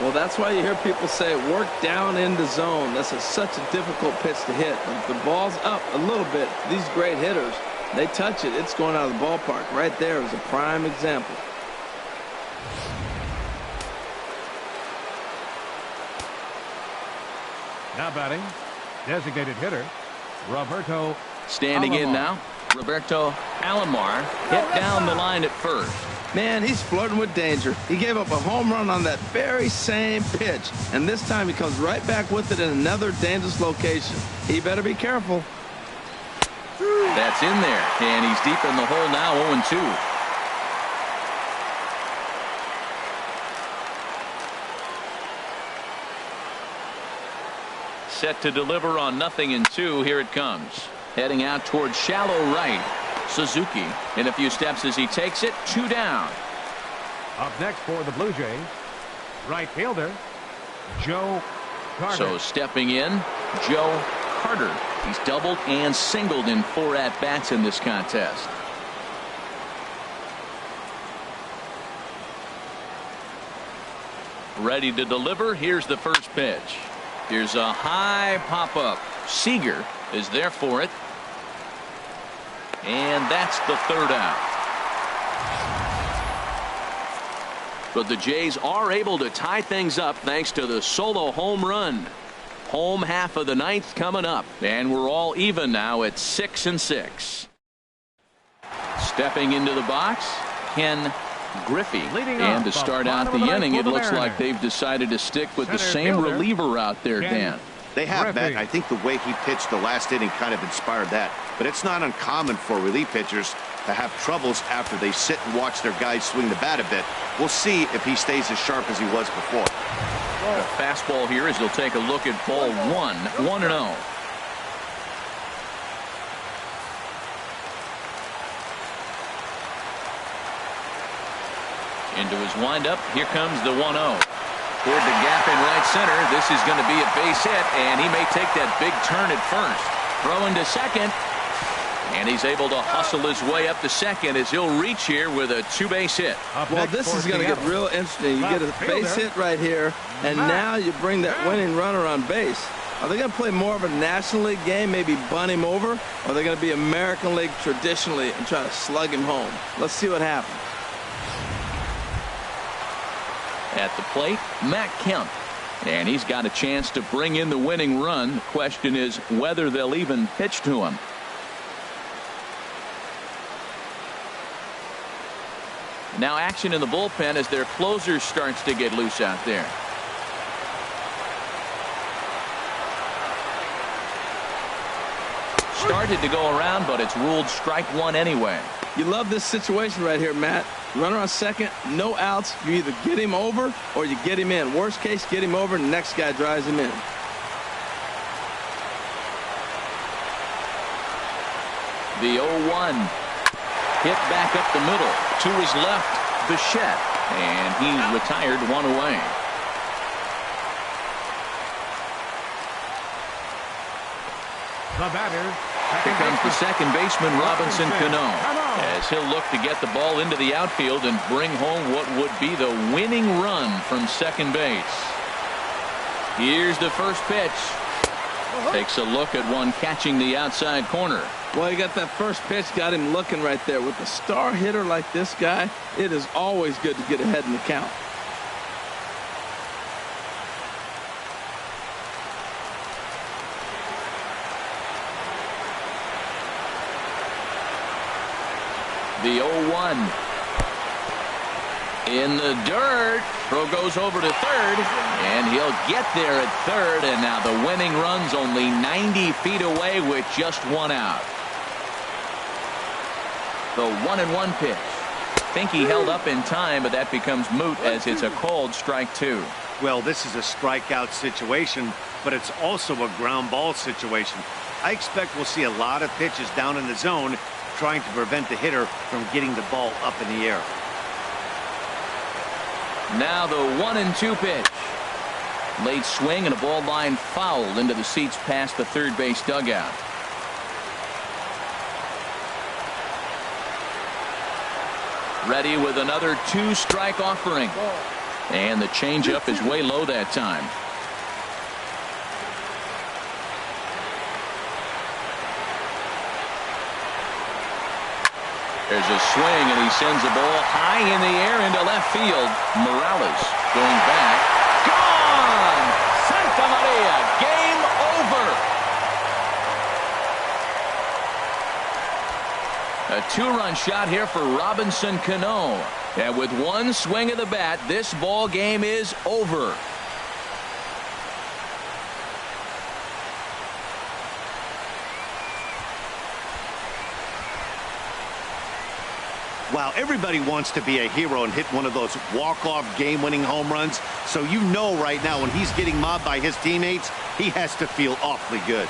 Well, that's why you hear people say work down in the zone. That's such a difficult pitch to hit. But if the ball's up a little bit, these great hitters, they touch it, it's going out of the ballpark. Right there is a prime example. Now batting, designated hitter, Roberto. Standing Alomar. in now, Roberto Alomar hit down the line at first. Man, he's flirting with danger. He gave up a home run on that very same pitch. And this time he comes right back with it in another dangerous location. He better be careful. That's in there. And he's deep in the hole now, 0-2. Set to deliver on 0-2. Here it comes. Heading out towards shallow right. Suzuki in a few steps as he takes it. 2 down. Up next for the Blue Jays, right fielder, Joe Carter. So stepping in, Joe Carter. He's doubled and singled in 4 at-bats in this contest. Ready to deliver. Here's the first pitch. Here's a high pop-up. SEAGER is there for it. And that's the 3rd out. But the Jays are able to tie things up thanks to the solo home run. Home half of the 9th coming up. And we're all even now at 6-6. Stepping into the box, Ken Griffey. And to start out the inning, it looks like they've decided to stick with the same reliever out there, Dan. They have, Matt. I think the way he pitched the last inning kind of inspired that. But it's not uncommon for relief pitchers to have troubles after they sit and watch their guys swing the bat a bit. We'll see if he stays as sharp as he was before. A fastball here as he'll take a look at ball 1. 1-0. Into his windup. Here comes the 1-0. Toward the gap in right center. This is going to be a base hit, and he may take that big turn at first. Throwing to second, and he's able to hustle his way up to second as he'll reach here with a 2-base hit. Well, this is going to get real interesting. You get a base hit right here, and now you bring that winning runner on base. Are they going to play more of a National League game, maybe bunt him over, or are they going to be American League traditionally and try to slug him home? Let's see what happens. At the plate, Matt Kemp. And he's got a chance to bring in the winning run. The question is whether they'll even pitch to him. Now action in the bullpen as their closer starts to get loose out there. Started to go around, but it's ruled strike 1 anyway. You love this situation right here, Matt. Runner on second, no outs. You either get him over or you get him in. Worst case, get him over and the next guy drives him in. The 0-1 hit back up the middle. To his left, Bichette. And he's retired 1 away. The batter. Here comes the second baseman, Robinson Cano, as he'll look to get the ball into the outfield and bring home what would be the winning run from second base. Here's the first pitch. Takes a look at one catching the outside corner. Well, you got that first pitch, got him looking right there. With a star hitter like this guy, it is always good to get ahead in the count. The 0-1. In the dirt. Throw goes over to third, and he'll get there at third, and now the winning run's only 90 feet away with just one out. The 1-1 pitch. Think he held up in time, but that becomes moot as it's a called strike 2. Well, this is a strikeout situation, but it's also a ground ball situation. I expect we'll see a lot of pitches down in the zone trying to prevent the hitter from getting the ball up in the air. Now the 1-2 pitch. Late swing and a ball line fouled into the seats past the third base dugout. Ready with another 2-strike offering. And the changeup is way low that time. There's a swing, and he sends the ball high in the air into left field. Morales going back. Gone! Santa Maria, game over. A 2-run shot here for Robinson Cano. And with one swing of the bat, this ball game is over. Wow, everybody wants to be a hero and hit one of those walk-off game-winning home runs. So you know right now when he's getting mobbed by his teammates, he has to feel awfully good.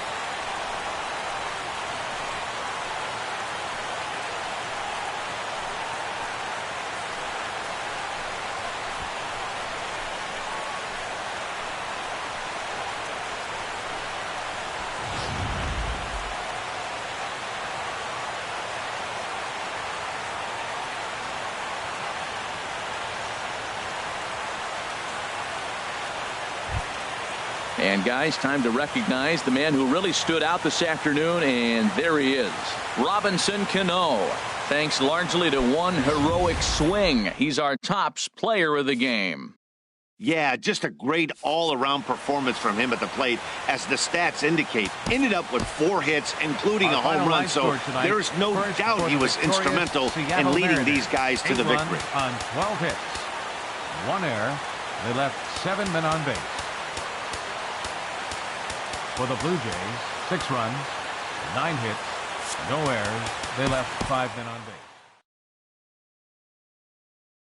And guys, time to recognize the man who really stood out this afternoon, and there he is, Robinson Cano. Thanks largely to one heroic swing. He's our tops player of the game. Yeah, just a great all-around performance from him at the plate, as the stats indicate. Ended up with 4 hits, including a home run, so there's no doubt he was instrumental in leading these guys to the victory. On 12 hits, 1 error, they left 7 men on base. For the Blue Jays, 6 runs, 9 hits, no errors. They left 5 men on base.